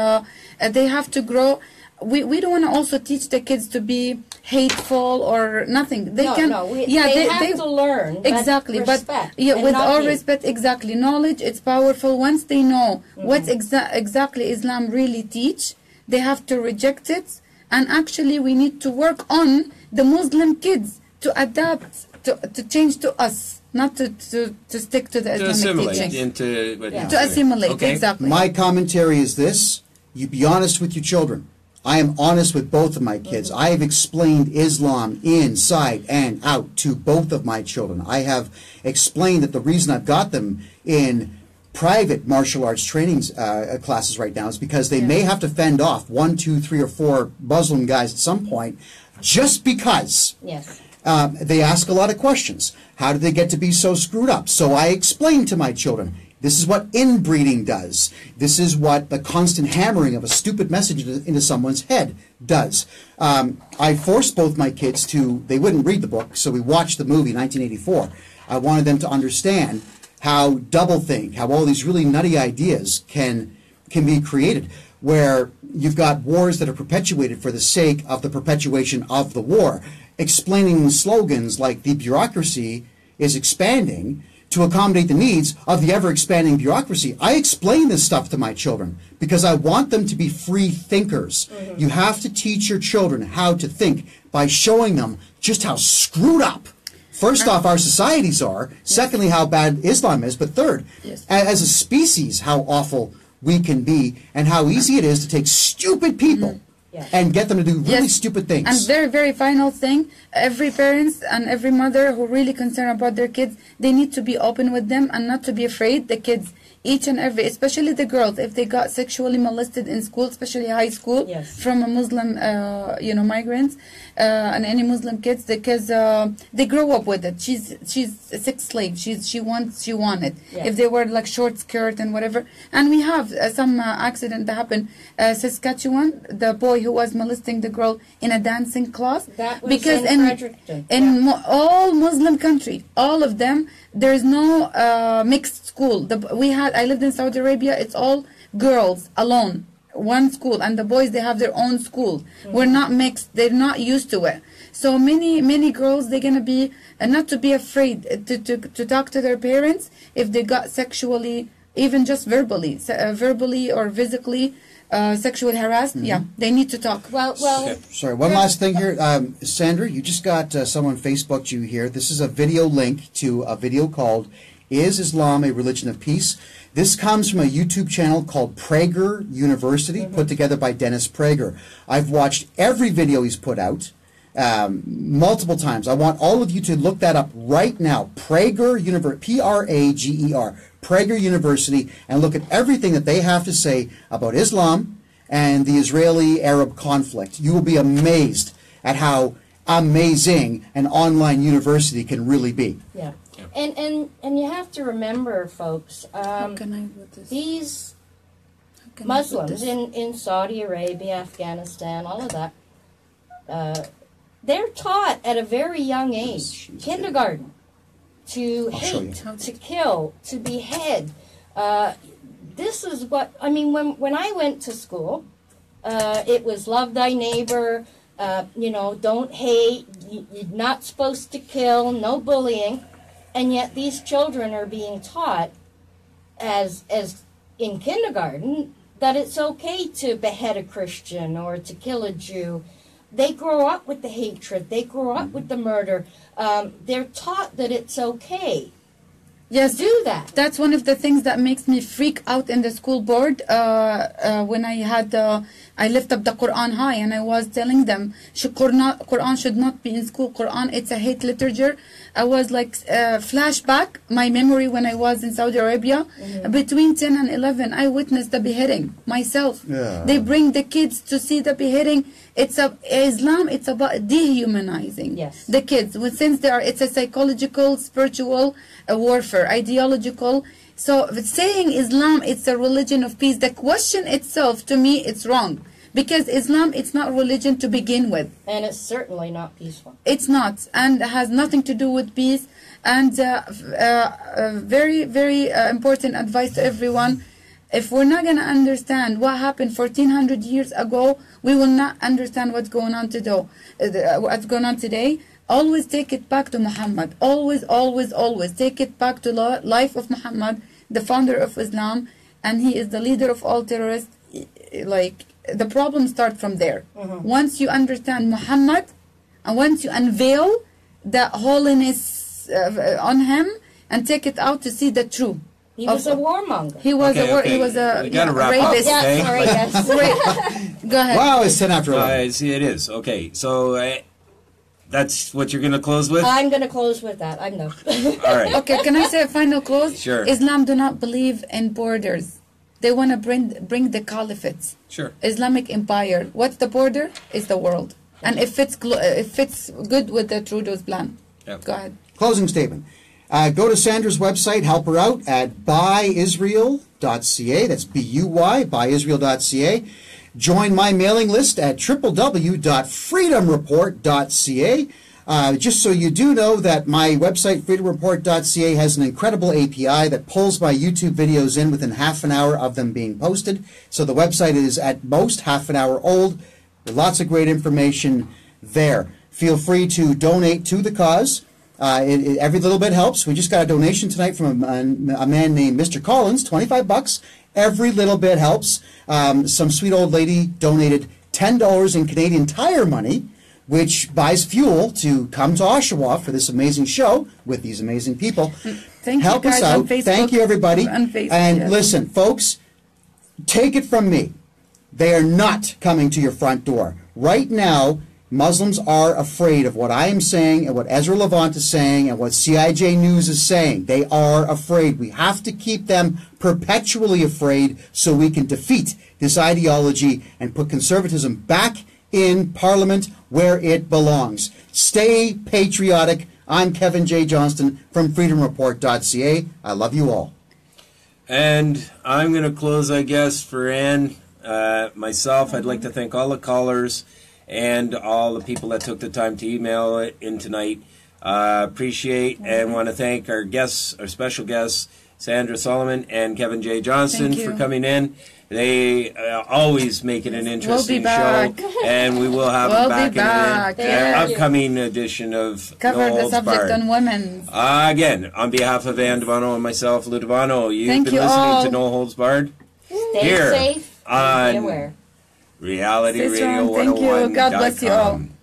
they have to grow. We don't want to also teach the kids to be hateful or nothing. They they have to learn exactly, respect, but with all respect, exactly. Knowledge, it's powerful. Once they know what exactly Islam really teach, they have to reject it, and actually we need to work on the Muslim kids to adapt, to change to us, not to stick to the Islamic teaching. To assimilate, okay. Exactly. My commentary is this: you be honest with your children. I am honest with both of my kids. I have explained Islam inside and out to both of my children. I have explained that the reason I've got them in private martial arts training classes right now is because they may have to fend off 1, 2, 3, or 4 Muslim guys at some point, just because they ask a lot of questions. How did they get to be so screwed up? So I explain to my children, this is what inbreeding does. This is what the constant hammering of a stupid message into someone's head does. I forced both my kids to, they wouldn't read the book, so we watched the movie 1984. I wanted them to understand how doublethink, how all these really nutty ideas can be created, where you've got wars that are perpetuated for the sake of the perpetuation of the war, explaining slogans like the bureaucracy is expanding to accommodate the needs of the ever-expanding bureaucracy. I explain this stuff to my children because I want them to be free thinkers. You have to teach your children how to think by showing them just how screwed up first off, our societies are. Secondly, how bad Islam is. But third, as a species, how awful we can be and how easy it is to take stupid people and get them to do really stupid things. And very, very final thing, every parent and every mother who really concerned about their kids, they need to be open with them and not to be afraid. The kids, each and every, especially the girls, if they got sexually molested in school, especially high school, from a Muslim, migrants, and any Muslim kids, because they grow up with it. She's a sex slave. She wants it. If they wear like short skirt and whatever, and we have some accident that happened, Saskatchewan, the boy who was molesting the girl in a dancing class, that was because in all Muslim country, all of them, there is no mixed school. I lived in Saudi Arabia. It's all girls alone, one school, and the boys, they have their own school. We're not mixed. They're not used to it. So many girls, they're gonna be not to be afraid to talk to their parents if they got sexually, even just verbally or physically sexually harassed. They need to talk. Well. Okay. Sorry, one last thing here, Sandra. You just got someone Facebooked you here. This is a video link to a video called "Is Islam a Religion of Peace?" This comes from a YouTube channel called Prager University, put together by Dennis Prager. I've watched every video he's put out. multiple times. I want all of you to look that up right now. Prager University, Prager, Prager University, and look at everything that they have to say about Islam and the Israeli-Arab conflict. You will be amazed at how amazing an online university can really be. Yeah. And you have to remember, folks, How can I put this? these How can I put Muslims this? in Saudi Arabia, Afghanistan, all of that, they're taught at a very young age, kindergarten, to I'll show hate, you. to kill, to behead. This is what, I mean, when I went to school, it was love thy neighbor, don't hate, you're not supposed to kill, no bullying. And yet these children are being taught as in kindergarten that it's okay to behead a Christian or to kill a Jew. They grow up with the hatred. They grow up with the murder. They're taught that it's okay Yes, to do that. that's one of the things that makes me freak out in the school board. When I lift up the Quran high and I was telling them Quran should not be in school. Quran, it's a hate literature. I was like flashback my memory when I was in Saudi Arabia. Between 10 and 11, I witnessed the beheading myself. Yeah. They bring the kids to see the beheading. Islam. It's about dehumanizing Yes. the kids. Since it's a psychological, spiritual warfare, ideological. So saying Islam, it's a religion of peace. The question itself, to me, it's wrong. Because Islam, it's not religion to begin with. And it's certainly not peaceful. It's not, and has nothing to do with peace. And very, very important advice to everyone. If we're not going to understand what happened 1400 years ago, we will not understand what's going on today. Always take it back to Muhammad. Always, always, always take it back to life of Muhammad, the founder of Islam, and he is the leader of all terrorists. Like, the problem starts from there. Once you understand Muhammad, and once you unveil the holiness on him, and take it out to see the truth. He was a warmonger. He was Okay. he was a We gotta wrap up. rapist. Yeah, Okay. sorry, yes. Go ahead. Wow, it's 10 after 11. See, it is. Okay, so that's what you're going to close with? I'm going to close with that. I'm no. All right. Okay, can I say a final close? Sure. Islam do not believe in borders. They want to bring the caliphate. Sure. Islamic empire. What's the border? Is the world. And if it's good with the Trudeau's plan. Yep. Go ahead. Closing statement. Go to Sandra's website, help her out at buyisrael.ca. That's B-U-Y, buyisrael.ca. Join my mailing list at www.freedomreport.ca. Just so you do know that my website, freedomreport.ca, has an incredible API that pulls my YouTube videos in within half an hour of them being posted. So the website is at most half an hour old. Lots of great information there. Feel free to donate to the cause. Every little bit helps. We just got a donation tonight from a man named Mr. Collins, $25. Every little bit helps. Some sweet old lady donated $10 in Canadian Tire money, which buys fuel to come to Oshawa for this amazing show with these amazing people. Thank Help you guys us out. on Facebook. Thank you, everybody. On Facebook, and yes. listen, folks, take it from me. They are not coming to your front door. Right now, Muslims are afraid of what I am saying and what Ezra Levant is saying and what CIJ News is saying. They are afraid. We have to keep them perpetually afraid so we can defeat this ideology and put conservatism back in Parliament where it belongs. Stay patriotic. I'm Kevin J. Johnston from freedomreport.ca. I love you all. And I'm going to close, I guess, for Ann. Myself, I'd like to thank all the callers and all the people that took the time to email it in tonight. Appreciate and want to thank our guests, our special guests, Sandra Solomon and Kevin J. Johnston, Thank you. for coming in. They always make it an interesting show, back. and we will have We'll them be back back, in yes. an upcoming edition of Cover No the Holds subject Barred. on women. Again, on behalf of Ann Devano and myself, Lou Devano, you've Thank been you listening all. to No Holds Barred Stay Here safe and be on aware. Reality Stay Radio strong. Thank you. God bless you all. 101.com.